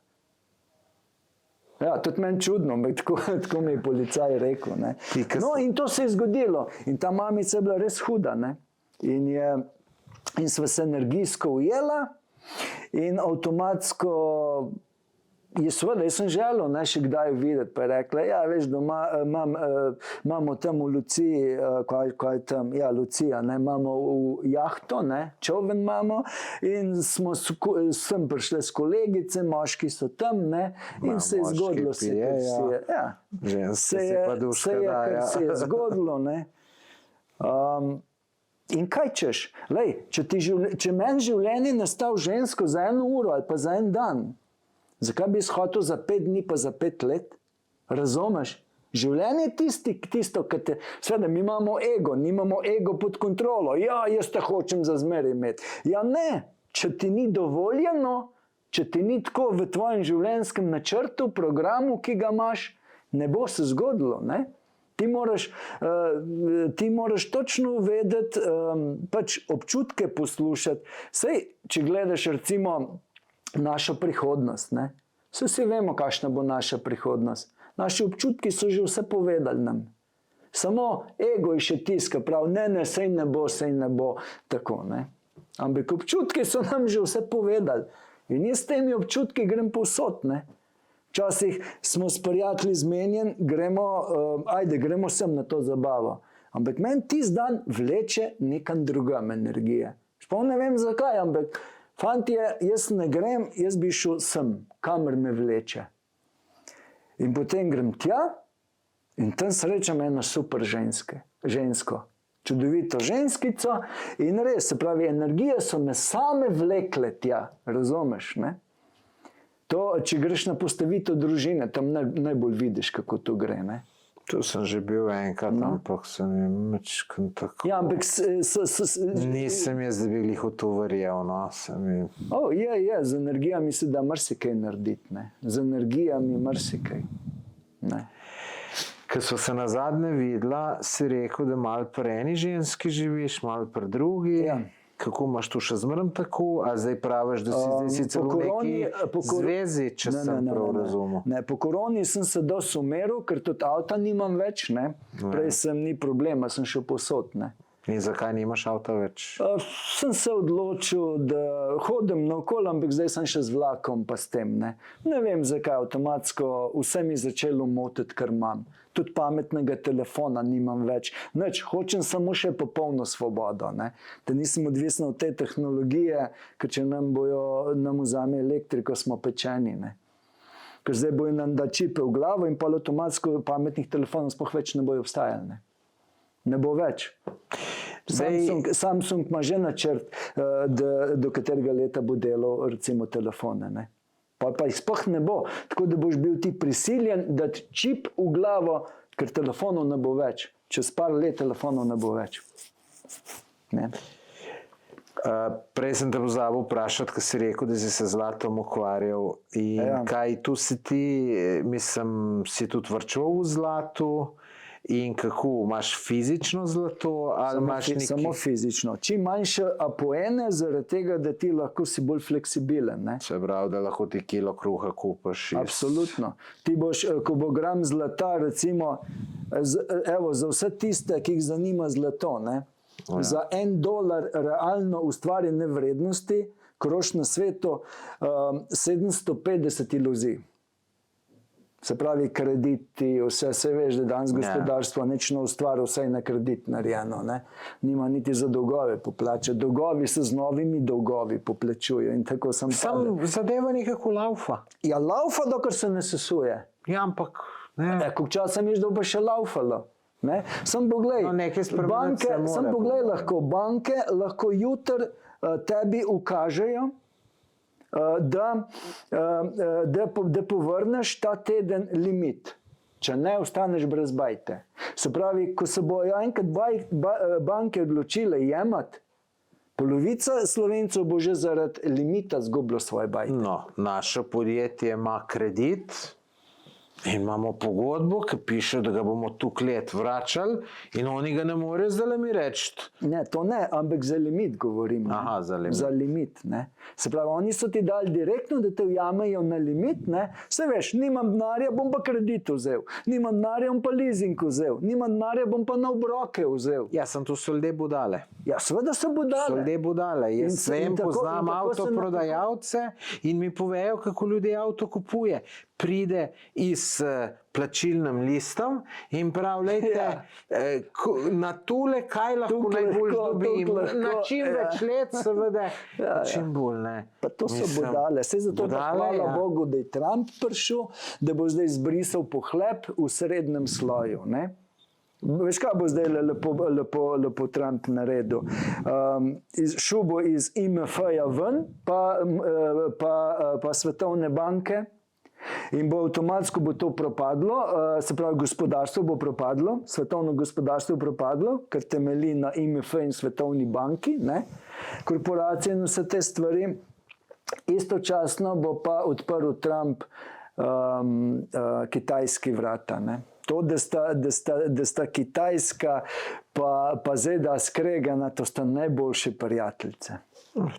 Ja, tudi meni čudno, ampak tako mi je policaj rekel, ne. No, in to se je zgodilo. In ta mamica je bila res huda, ne. In sva se energijsko ujela in avtomatsko jaz sem želel, ne, še kdaj videti, pa je rekla, ja, veš, doma imamo tam v Luciji, kaj tam, ja, Lucija, ne, imamo v jahto, ne, čovn imamo in sem prišla s kolegice, moški so tam, ne, in se je zgodilo, se je zgodilo, ne. In kaj češ? Lej, če meni življenje nastal žensko za 1 uro ali pa za 1 dan, zakaj bi izhodil za 5 dni pa za 5 let? Razumeš? Življenje je tisto, ki te... Seveda, mi imamo ego, nimamo ego pod kontrolo. Ja, jaz te hočem za zmeraj imeti. Ja, ne. Če ti ni dovoljeno, če ti ni tako v tvojem življenjskem načrtu, programu, ki ga imaš, ne bo se zgodilo, ne? Ti moraš točno vedeti, pač občutke poslušati. Sej, če gledaš recimo našo prihodnost, ne? Saj vsi vemo, kakšna bo naša prihodnost. Naši občutki so že vse povedali nam. Samo ego je še tiska, pravi, ne, sej ne bo, tako, ne. Ampak občutki so nam že vse povedali. In jaz s temi občutki grem povsod, ne. Včasih smo s prijatelji zmenjeni, gremo sem na to zabavo. Ampak meni tisti dan vleče nekam drugam energije. Sploh ne vem zakaj, ampak fantje, jaz ne grem, jaz bi šel sem, kamor me vleče. In potem grem tja in tam srečam eno super žensko, čudovito ženskico in res, se pravi, energije so me same vlekle tja, razumeš, ne? To, če greš na postavitev družine, tam najbolj vidiš, kako to gre, ne? Tu sem že bil enkrat, ampak sem je mečkam tako... Ja, ampak... Nisem jaz, da bi jih v to verjel, no, z energijami se da marsikaj narediti, ne? Z energijami marsikaj, ne? Ko so se nazadnje videla, si rekel, da malo pri eni ženski živiš, malo pri drugi. Ja. kako imaš tu še zmeraj tako, a zdaj praviš, da si zdaj sicer v neki zvezi, če sem prav razumel. Ne, po koroni sem se dosti umiril, ker tudi avta nimam več, ne. Prej sem ni problema, sem šel povsod, ne. In zakaj nimaš avta več? Sem se odločil, da hodim naokoli, ampak zdaj sem še z vlakom pa s tem, ne. Ne vem, zakaj avtomatsko vse mi začelo motiti, kar imam. Tudi pametnega telefona nimam več. Nič, hočem samo še popolno svobodo, ne. Da nisem odvisen od te tehnologije, ker če nam vzame elektriko, smo pečeni, ne. Ker zdaj bojo nam da čipe v glavo in pa avtomatsko pametnih telefonov sploh več ne bojo obstajali, ne. Ne bo več. Samsung ima že načrt, do katerega leta bo delal recimo telefone, ne. Pa jih sploh ne bo. Tako da boš bil ti prisiljen dati čip v glavo, ker telefonov ne bo več. Čez par let telefonov ne bo več. Ne. Prej sem te pozabil vprašati, ko si rekel, da si se zlatom ukvarjal. In kaj tu si ti, mislim, si tudi varčeval v zlatu? In kako, imaš fizično zlato ali imaš nekaj? Samo fizično. Čim manjše apoene, zaradi tega, da ti lahko si bolj fleksibilen, ne. Se pravi, da lahko ti kilo kruha kupaš. Absolutno. Ti boš, ko bo gram zlata, recimo, evo, za vse tiste, ki jih zanima zlato, ne, za $1 realno ustvarjene vrednosti, krož na svetu 750 iluzij. Se pravi, krediti, vse veš, da danes gospodarstvo nečno ustvari, vse je na kredit narejeno, ne. Nima niti za dolgove poplača. Dolgovi se z novimi dolgovi poplačujo in tako sem Sam zadeva nekako laufa. Ja, laufa, dokler se ne sesuje. Ja, ampak ne. Koliko časa misliš, da bo še laufalo? Ne? Sam poglej, banke lahko jutri tebi ukažejo, da povrneš ta teden limit, če ne ostaneš brez bajte. Se pravi, ko se bojo enkrat banke odločile jemati, polovica Slovencev bo že zaradi limita zgubilo svoje bajte. No, naše podjetje ima kredit in imamo pogodbo, ki piše, da ga bomo tukaj let vračali in oni ga ne morejo zdaj mi reči. Ne, to ne, ampak za limit govorim. Aha, za limit. Za limit, ne. Se pravi, oni so ti dali direktno, da te ujamejo na limit, ne. Se veš, nimam denarja, bom pa kredit vzel. Nimam denarja, bom pa leasing vzel. Nimam denarja, bom pa na obroke vzel. Ja, sem tu so ljudje budale. Ja, seveda so budale. So ljudje budale. Jaz poznam avtoprodajalce in mi povejo, kako ljudje avto kupuje. Pride iz plačilnim listom in pravljajte, na tole, kaj lahko najbolj dobim. Na čim več let, seveda, čim bolj ne. Pa to so budale. Saj zato pa hvala Bogu, da je Trump prišel, da bo zdaj zbrisal pohlep v srednjem sloju, ne. Veš, kaj bo zdaj lepo Trump naredil? Šel bo iz IMF-ja ven, pa Svetovne banke, in bo avtomatsko bo to propadlo, se pravi, gospodarstvo bo propadlo, svetovno gospodarstvo propadlo, ker temelji na IMF in Svetovni banki, ne, korporacije in vse te stvari. Istočasno bo pa odprl Trump kitajski vrata, ne. To, da sta Kitajska pa ZDA skregana, to sta najboljše prijateljice.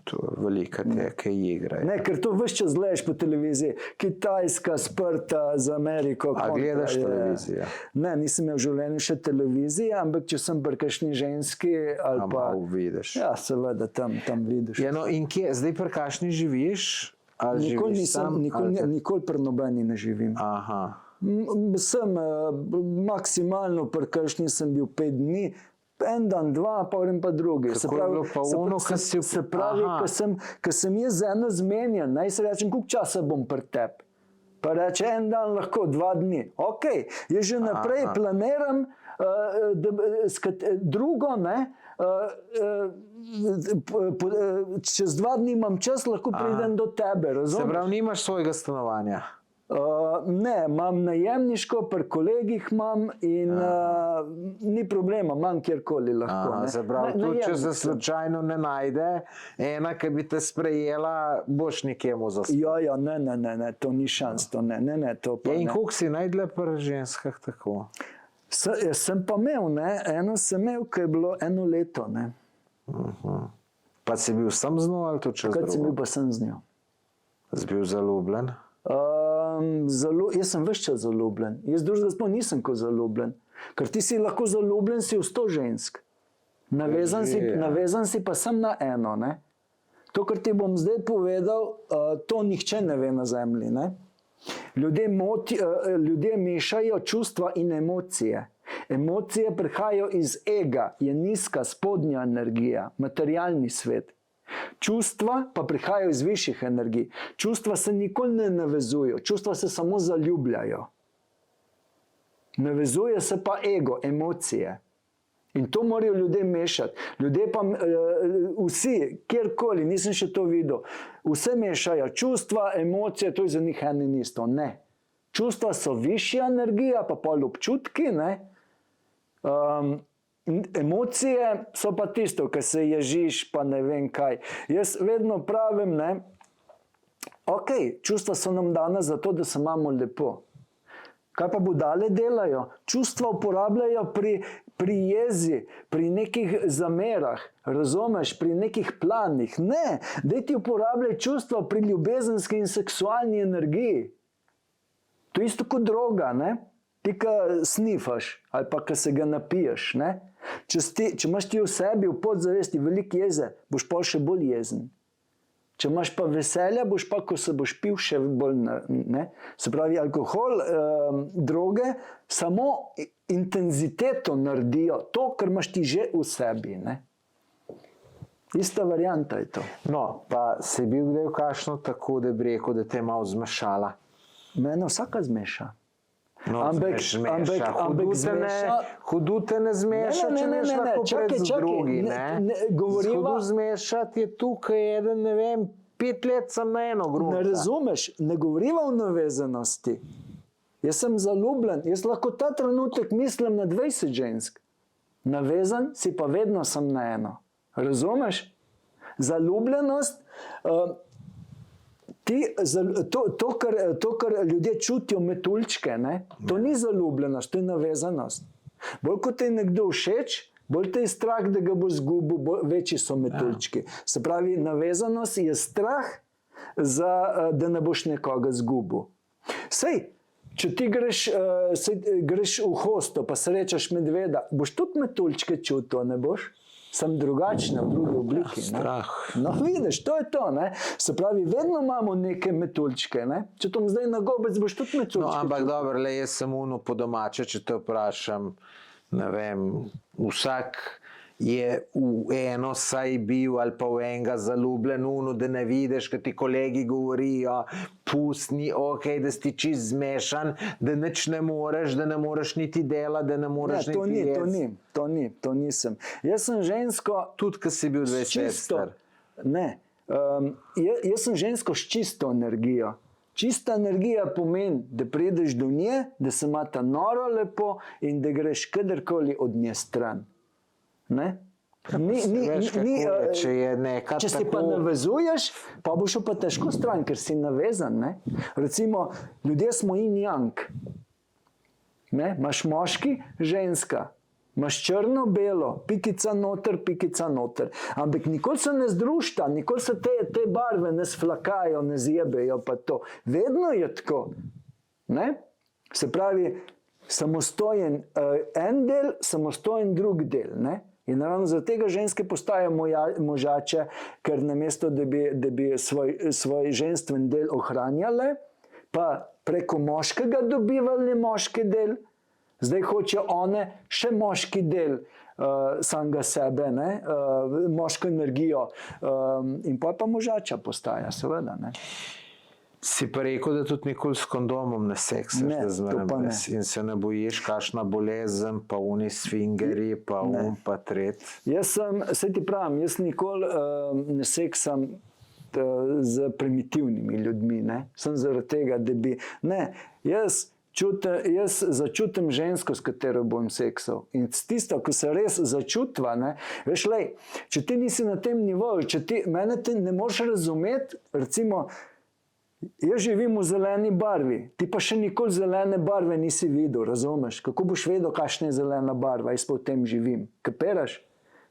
To je velika teka igra. Ne, ker to ves čas gledaš po televiziji. Kitajska sprta z Ameriko. A gledaš televizijo? Ne, nisem imel v življenju še televizije, ampak če sem pri kakšni ženski ali pa... malo vidiš. Ja, seveda, tam vidiš. Ja, no, in kje, zdaj pri kakšni živiš? Nikoli pri nobeni ne živim. Aha. Sem maksimalno pri kakšni sem bil 5 dni, en dan, 2, pa grem pa drugi. Kako je bilo pa ono, ko si... Se pravi, ko sem jaz z eno zmenjen, naj se rečem, koliko časa bom pri tebi? Pa reče, en dan lahko, 2 dni. Ok, jaz že naprej planiram drugo, ne, čez 2 dni imam čas, lahko pridem do tebe, razumeš? Se pravi, nimaš svojega stanovanja? Ne, imam najemniško, pri kolegih imam in ni problema, imam kjerkoli lahko. Se pravi, tudi če se slučajno ne najde ena, ki bi te sprejela, boš nekjemu zaspal. Ja, ne, to ni šans, to ne, to pa ne. In koliko si najdle pri ženskah tako? Sem pa imel, ne, eno sem imel, ki je bilo 1 leto, ne. Pa si bil sam z njo ali to čez Takrat sem bil drugo? pa sem z njo. Si bil zaljubljen? Jaz sem vse čas zaljubljen. Jaz drugega sploh nisem kot zaljubljen. Ker ti si lahko zaljubljen, si v 100 žensk. Navezan si pa sem na eno. Ne? To, kar ti bom zdaj povedal, to nihče ne ve na zemlji. Ne? Ljudje mešajo čustva in emocije. Emocije prihajajo iz ega, je nizka, spodnja energija, materialni svet. Čustva pa prihajajo iz višjih energij. Čustva se nikoli ne navezujejo, čustva se samo zaljubljajo. Navezuje se pa ego, emocije. In to morajo ljudje mešati. Ljudje pa vsi, kjerkoli, nisem še to videl, vse mešajo. Čustva, emocije, to je za njih eno in isto. Ne. Čustva so višja energija, pa pol občutki, ne. Emocije so pa tisto, ki se ježiš, pa ne vem kaj. Jaz vedno pravim, ne, ok, čustva so nam dana zato, da se imamo lepo. Kaj pa budale delajo? Čustva uporabljajo pri jezi, pri nekih zamerah, razumeš, pri nekih planih. Ne, daj ti uporabljaj čustva pri ljubezenski in seksualni energiji. To je isto kot droga, ne? Ti, ki snifaš ali pa ki se ga napiješ, ne? Če imaš ti v sebi, v podzavesti veliko jeze, boš pa še bolj jezen. Če imaš pa veselja, boš pa, ko se boš pil, še bolj, ne? Se pravi, alkohol, droge, samo intenziteto naredijo to, kar imaš ti že v sebi, ne? Ista varianta je to. No, pa si bil kdaj v kakšno tako, da bi rekel, da te je malo zmešala? Mene vsaka zmeša. No, Ampak zmeša. Hudute ne zmeša, če neš lahko pred z drugi, ne? Hudu zmešati je tukaj eden, ne vem, 5 let sem na eno grunta. Ne razumeš, ne govoriva o navezanosti. Jaz sem zaljubljen, jaz lahko ta trenutek mislim na 20 žensk. Navezan si pa vedno sem na eno. Razumeš? Zaljubljenost, to, kar ljudje čutijo metuljčke, ne? To ni zaljubljenost, to je navezanost. Bolj kot te je nekdo všeč, bolj te je strah, da ga bo zgubil, večji so metuljčki. Se pravi, navezanost je strah, da ne boš nekoga zgubil. Sej, če ti greš v hosto, pa srečaš medveda, boš tudi metuljčke čutil, ne boš? Sem drugačna v drugi obliki. Strah. No, vidiš, to je to. Ne? Se pravi, vedno imamo neke metuljčke. Ne? Če tom zdaj na gobec, boš tudi metuljčke. No, ampak dobro, le jaz sem uno po domače, če te vprašam, ne vem, vsak je v eno saj bil ali pa v enega zaljubljen, uno, da ne vidiš, kad ti kolegi govorijo, pustni, ok, da si čist zmešan, da nič ne moreš, da ne moreš niti dela, da ne moreš niti jesti. To nisem. Jaz sem žensko... Tudi, ko si bil 20 star. Ne. Jaz sem žensko s čisto energijo. Čista energija pomeni, da prideš do nje, da se imata noro lepo in da greš kadarkoli od nje stran. Ne? Če je neka če se pa navezuješ, pa boš pa težko stran, ker si navezan. Ne? Recimo, ljudje smo yin yang. Imaš moški, ženska. Imaš črno, belo, pikica noter, pikica noter. Ampak nikoli se ne združta, nikoli se te barve ne sflakajo, ne zjebejo pa to. Vedno je tako. Ne? Se pravi, samostojen en del, samostojen drug del. Ne? In naravno zaradi tega ženske postajajo možače, ker namesto, da bi svoj ženstven del ohranjale, pa preko moškega dobivali moški del, zdaj hoče one še moški del samega sebe, moško energijo, in pa možača postaja, seveda. Ne? Si pa rekel, da tudi nikoli s kondomom ne seksaš, Ne, da zmeraj to pa ne. in se ne bojiš, kakšna bolezen, pa uni swingeri, pa pa tret. Saj ti pravim, jaz nikoli ne seksam z primitivnimi ljudmi, ne? Sem zaradi tega, da bi... Ne, jaz začutim žensko, s katero bom seksal. In tisto, ko se res začutva, ne? Veš, lej, če ti nisi na tem nivoju, mene ti ne moš razumeti, recimo, jaz živim v zeleni barvi, ti pa še nikoli zelene barve nisi videl, razumeš? Kako boš vedel, kakšna je zelena barva, jaz pa v tem živim. Kapiraš?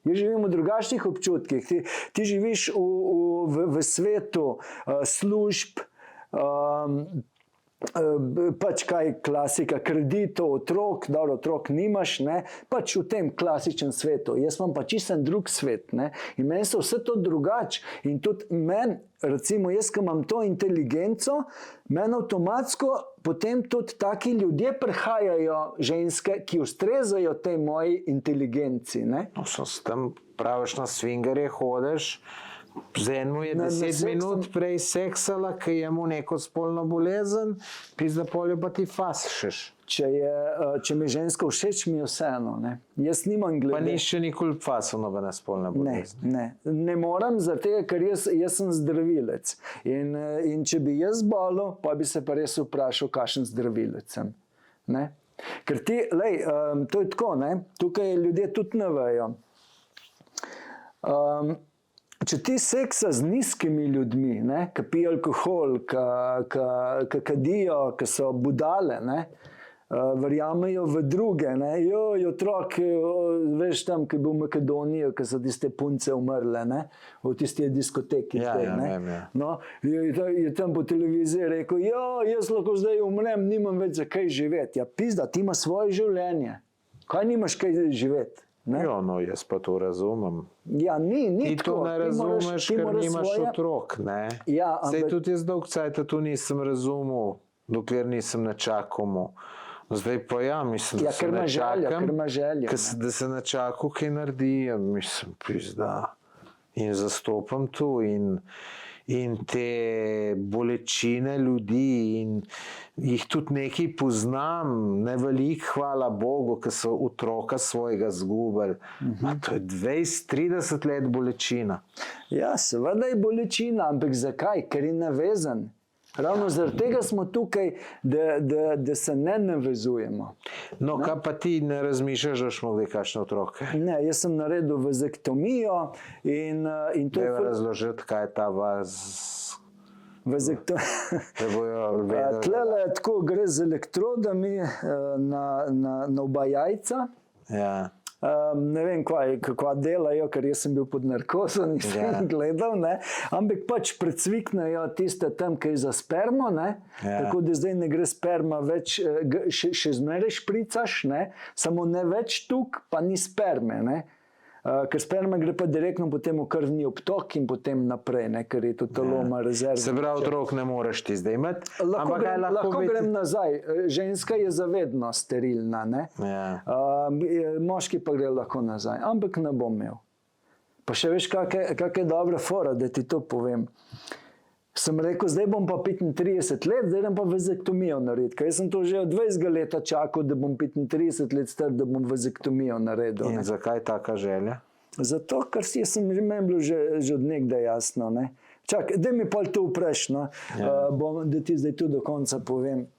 Jaz živim v drugačnih občutkih. Ti živiš v svetu služb, pač kaj klasika, kreditov, otrok, dobro, otrok nimaš, ne, pač v tem klasičnem svetu. Jaz imam pa čisto drug svet, ne, in meni so vse to drugače. In tudi meni, recimo jaz, ki imam to inteligenco, meni avtomatsko potem tudi taki ljudje prihajajo, ženske, ki ustrezajo tej moji inteligenci, ne. No, so s tem praviš na swingerje hodeš, z enim je 10 minut prej seksala, ki je mu neko spolno bolezen, pizda polje pa ti fasšeš. Če mi je ženska všeč, mi je vseeno, ne. Jaz nimam glede. Pa niš še nikoli fasal nobene spolne bolezni. Ne moram, zato ker jaz sem zdravilec. In če bi jaz bolel, pa bi se pa res vprašal, kakšen zdravilec sem. Ne? Ker ti, to je tako, ne? Tukaj ljudje tudi ne vejo. Če ti seksa z nizkimi ljudmi, ki pijo alkohol, ki kadijo, ki so budale, ne, verjamejo v druge, ne, joj, otrok, veš tam, ki je bil v Makedoniji, ki so tiste punce umrle, ne, v tisti diskoteki. Vem. No, je tam po televiziji rekel, jaz lahko zdaj umrem, nimam več za kaj živeti. Ja, pizda, ti imaš svoje življenje. Kaj nimaš kaj živeti? Jo, no, jaz pa to razumem. Ja, ni Ti tako. to ne razumeš, ker nimaš otrok, ne? Ja, Sej ampak tudi jaz dolg cajta to nisem razumel, dokler nisem načakal. Zdaj pa ja, mislim, da se ne čakam, da se načakal, kaj naredi, mislim, pizda. In zastopam to in te bolečine ljudi in jih tudi nekaj poznam, ne veliko, hvala Bogu, ki so otroka svojega zgubili. To je 20-30 let bolečina. Ja, seveda je bolečina, ampak zakaj? Ker je navezan. Ravno zaradi tega smo tukaj, da se ne navezujemo. No, kaj pa ti ne razmišljaš, da boš mogli kakšne otroke? Ne, jaz sem naredil vazektomijo in to je... Treba razložiti, kaj je ta Tlele tako gre z elektrodami na oba jajca. Ja. Ne vem, kako delajo, ker jaz sem bil pod narkozo, nisem gledal, ne? Ampak pač precviknejo tiste tam, ki je za spermo, ne? Tako da zdaj ne gre sperma več, še zmeraj špricaš, ne? Samo ne več tuk, pa ni sperme, ne? Ker sperma gre pa direktno potem v krvni obtok in potem naprej, ne? Ker je to telo ima rezervo. Se pravi, otrok ne moreš ti zdaj imeti? Lahko grem nazaj. Ženska je zavedno sterilna, ne? Moški pa gre lahko nazaj, ampak ne bom imel. Pa še veš, kak je dobra fora, da ti to povem. Sem rekel, zdaj bom pa 35 let, zdaj bom pa vazektomijo narediti. Ker jaz sem to že od 20 leta čakal, da bom 35 let star, da bom vazektomijo naredil. In zakaj taka želja? Zato, ker meni bilo že od nekdaj jasno. Ne? Čakaj, daj mi pol to vpraš, no? Da ti zdaj tu do konca povem.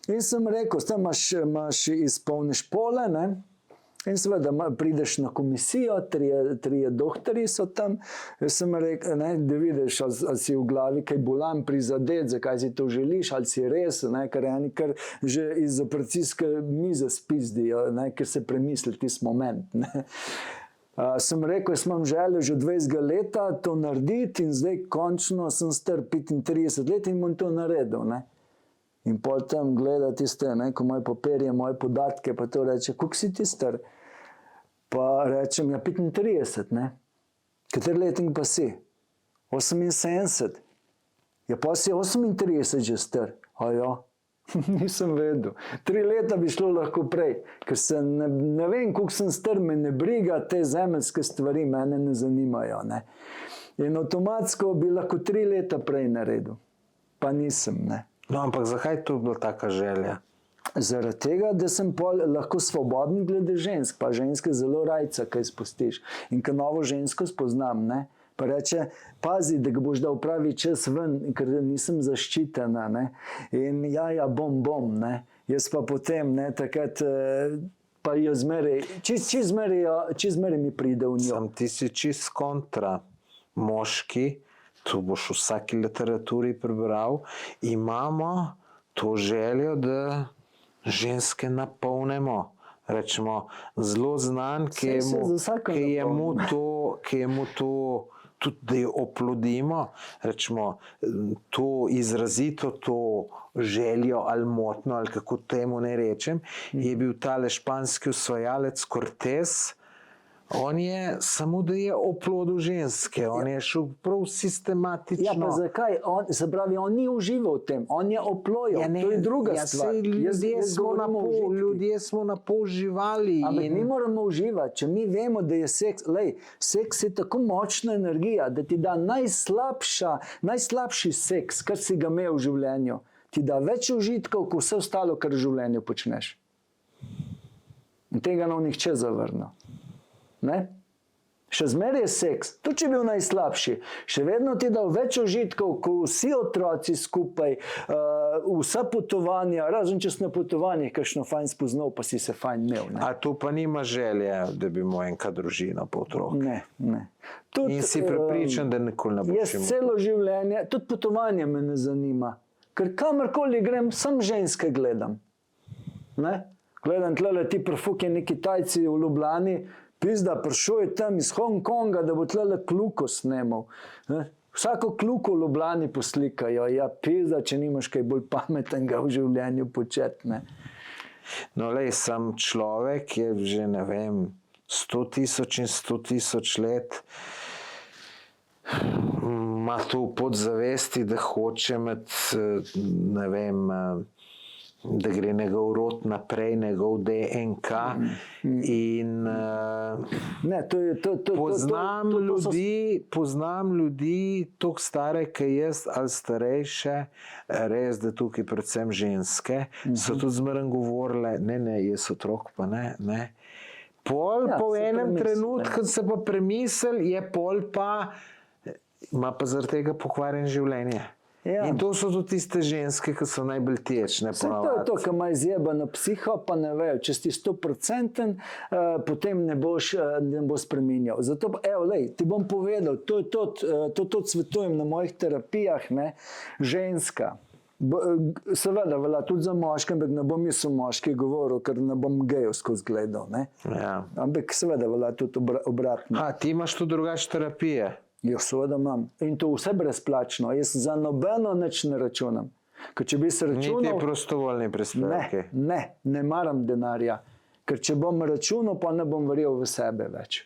In sem rekel, tam imaš izpolniš pole, ne? In seveda prideš na komisijo, trije doktori so tam. Jaz sem rekel, ne, da vidiš, ali si v glavi kaj bolan prizadet, zakaj si to želiš, ali si res, ne, ker eni kar že iz operacijske mize spizdijo, ne, ker se premisli tisti moment. Ne. Sem rekel, jaz imam željo že 20 leta to narediti in zdaj končno sem star 35 let in bom to naredil. Ne. In pol tam gleda tiste, ko moje papirje, moje podatke, pa to reče, koliko si ti star? Pa rečem, ja 35, ne? Kateri letnik pa si? 78. Ja pa si 38 že star. Aja, nisem vedel. 3 leta bi šlo lahko prej, ker se ne vem, koliko sem star, me ne briga, te zemeljske stvari mene ne zanimajo, ne? In avtomatsko bi lahko 3 leta prej naredil. Pa nisem, ne? No, ampak zakaj to bila taka želja? Zaradi tega, da sem lahko svoboden glede žensk, pa ženske zelo rajca, kaj spustiš. In ko novo žensko spoznam, ne, pa reče, pazi, da ga boš dal pravi čas ven, ker nisem zaščitena, ne. In ja, bom, ne. Jaz pa potem, ne, takrat, pa jo zmeraj, čist zmeraj mi pride v njo. Sam ti si čist kontra moški, to boš v vsaki literaturi prebral, imamo to željo, da ženske napolnemo, rečemo, zelo znan, ki je Saj za vsako ki je mu to tudi, da jo oplodimo, rečemo, to izrazito to željo ali motno, ali kako temu ne rečem, je bil tale španski osvajalec Cortés. On je samo, da je oplodil ženske, on je šel prav sistematično. Ja, pa zakaj? Se pravi, on ni užival v tem, on je oplojil. To je druga stvar. Ljudje smo na pol živali. Ampak mi moramo uživati, če mi vemo, da je seks, seks je tako močna energija, da ti da najslabši seks, kar si ga imel v življenju, ti da več užitkov, kot vse ostalo, kar v življenju počneš. In tega nam nihče zavrne. Ne? Še zmeraj je seks, tudi če je bil najslabši, še vedno ti dal več užitkov, ko vsi otroci skupaj, vsa potovanja, razen če si na potovanjih kakšno fajn spoznal, pa si se fajn imel. Ne? A tu pa nima želje, da bi imel enka družina po otroku? Ne. Tudi, in si prepričan, da nikoli ne boš imel? Jaz celo življenje, tudi potovanje me ne zanima, ker kamorkoli grem, sam ženske gledam. Ne? Gledam tlele ti profukeni Kitajci v Ljubljani, pizda, prišel je tam iz Hongkonga, da bo tlele kljuko snemal. Vsako kljuko v Ljubljani poslikajo. Ja, pizda, če nimaš kaj bolj pametnega v življenju početi. No, sam človek je že, ne vem, 100 000 in 100 000 let ima to v podzavesti, da hoče ne vem, da gre njegov rod naprej, njegov DNK in poznam ljudi toliko stare, kaj jaz, ali starejše, res, da tukaj predvsem ženske, so tudi zmeraj govorile, ne, jaz otrok pa ne. Po enem trenutku se pa premisel, je pol pa, ima pa zaradi tega pokvarjen življenje. Ja. In to so tudi tiste ženske, ki so najbolj tečne. To je to, ki ima izjebano psiho, pa ne vejo, če si 100%, potem ne bo spreminjal. Zato, ti bom povedal, to svetujem na mojih terapijah, ne, ženska. Seveda, velja tudi za moške, ampak ne bom jaz o moški govoril, ker ne bom gejovsko zgledal. Ja. Ampak seveda, velja tudi obratno. Ti imaš tudi drugače terapije? Jo, seveda imam. In to vse brezplačno. Jaz za nobeno nič ne računam. Ker če bi se računal... Niti prostovoljni prispevki? Ne maram denarja. Ker če bom računal, pa ne bom verjel v sebe več.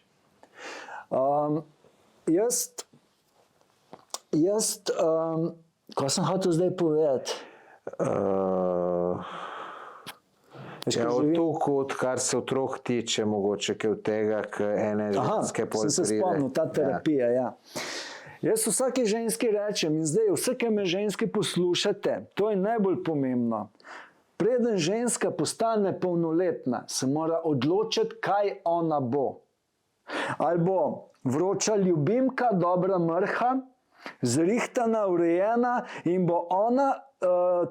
Kaj sem hotel zdaj povedati? Odkar se otrok tiče, mogoče kaj od tega, k ene ženske pol pride. Sem se spomnil, ta terapija, ja. Jaz vsake ženski rečem, in zdaj vsake me ženske poslušate, to je najbolj pomembno. Preden ženska postane polnoletna, se mora odločiti, kaj ona bo. Ali bo vroča ljubimka, dobra mrha, zrihtana, urejena in bo ona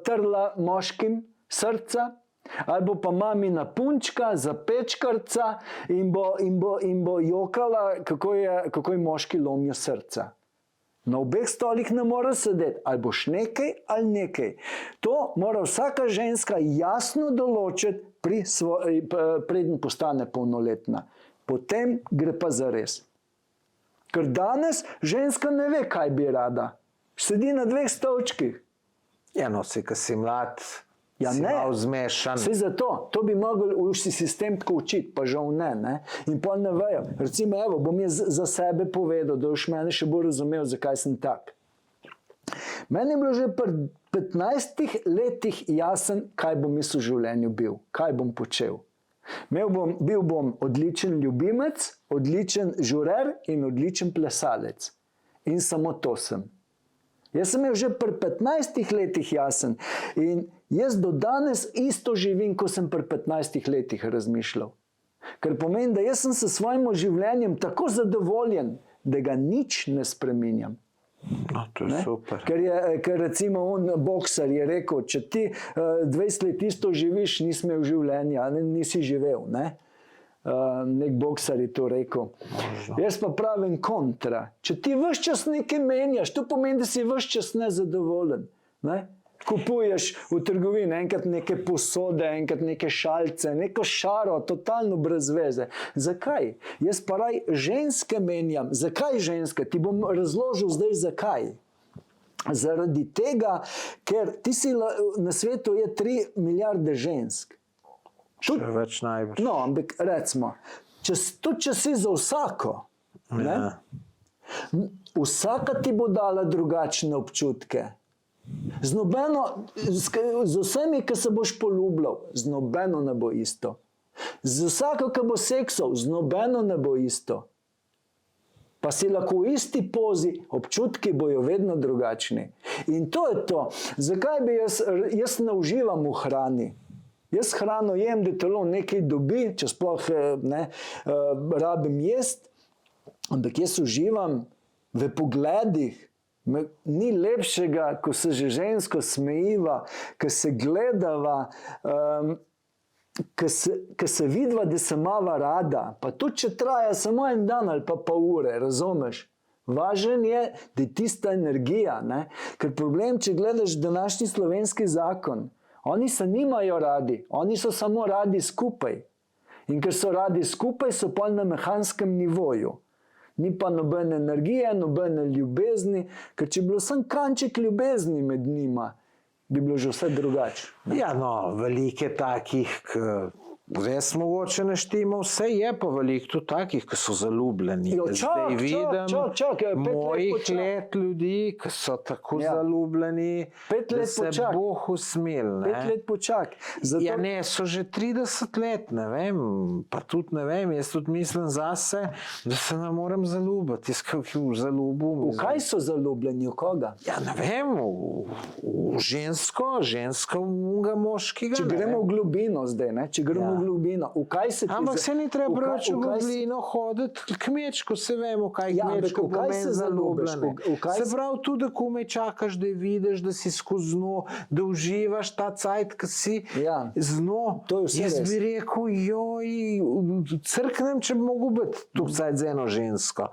trla moškim srca, ali bo pa mamina punčka, zapečkarca in bo jokala, kako je moški lomijo srca. Na obeh stolih ne mora sedeti, ali boš nekaj ali nekaj. To mora vsaka ženska jasno določiti, preden postane polnoletna. Potem gre pa zares. Ker danes ženska ne ve, kaj bi rada. Sedi na dveh stolčkih. Ja, no, si, ko si mlad, si malo zmešan. Vse zato, to bi mogli vsi sistem tako učiti, pa žal ne. In pa ne vejo. Recimo, bom jaz za sebe povedal, da už mene še bolj razumel, zakaj sem tak. Meni je bilo že pri 15 letih jasen, kaj bom jaz v življenju bil, kaj bom počel. Bil bom odličen ljubimec, odličen žurer in odličen plesalec. In samo to sem. Jaz sem imel že pri 15 letih jasen in jaz do danes isto živim, ko sem pri 15 letih razmišljal. Ker pomeni, da jaz sem se svojim življenjem tako zadovoljen, da ga nič ne spreminjam. No, to je super. Ker recimo boksar je rekel, če ti 20 let isto živiš, nisi imel življenja, nisi živel. Nek boksar je to rekel. Jaz pa pravim kontra. Če ti ves čas nekaj menjaš, to pomeni, da si ves čas nezadovoljen. kupuješ v trgovini enkrat neke posode, enkrat neke šalce, neko šaro, totalno brez veze. Zakaj? Jaz pa raj ženske menjam. Zakaj ženske? Ti bom razložil zdaj zakaj. Zaradi tega, ker ti si na svetu je 3 milijarde žensk. Še več najbrž. No, ampak recimo, tudi če si za vsako, ne? Ja. Vsaka ti bo dala drugačne občutke. Z vsemi, ki se boš poljubljal, z nobeno ne bo isto. Z vsako, ki bo seksal, z nobeno ne bo isto. Pa si lahko v isti pozi, občutki bojo vedno drugačni. In to je to. Zakaj bi jaz ne uživam v hrani? Jaz hrano jem, da telo nekaj dobi, če sploh rabim jest, ampak jaz uživam v pogledih. Ni lepšega, ko se že žensko smejiva, ko se gledava, ko se vidva, da se imava rada. Pa tudi, če traja samo en dan ali pa pol ure, razumeš? Važen je, da je tista energija, ne? Ker problem, če gledaš današnji slovenski zakon, oni se nimajo radi, oni so samo radi skupaj. In ker so radi skupaj, so pol na mehanskem nivoju. Ni pa nobene energije, nobene ljubezni, ker če bi bilo samo kanček ljubezni med njima, bi bilo že vse drugače. Ja, no, veliko je takih, res mogoče ne štima, vse je pa veliko tudi takih, ki so zaljubljeni. Jo, Zdaj vidim mojih let ljudi, ki so tako zaljubljeni, 5 da let se počak. Bog usmil. 5 let počak. Zato... Ja, ne, so že 30 let, ne vem, pa tudi ne vem, jaz tudi mislim zase, da se ne morem zaljubiti, jaz kakšen zaljubim. V kaj so zaljubljeni, v koga? Ja, ne vem, v žensko v moškega. Če gremo v globino zdaj, ne? Če gremo v globino, v kaj se ti... Ampak se ni treba preveč v globino hoditi, kmečko se vemo, kaj kmečko pomeni zaljubljene. Se pravi tudi, da komaj čakaš, da vidiš, da si skozi njo, da uživaš ta cajt, ki si z njo. Jaz bi rekel, joj, crknem, če bi mogel biti tu cajt z eno žensko.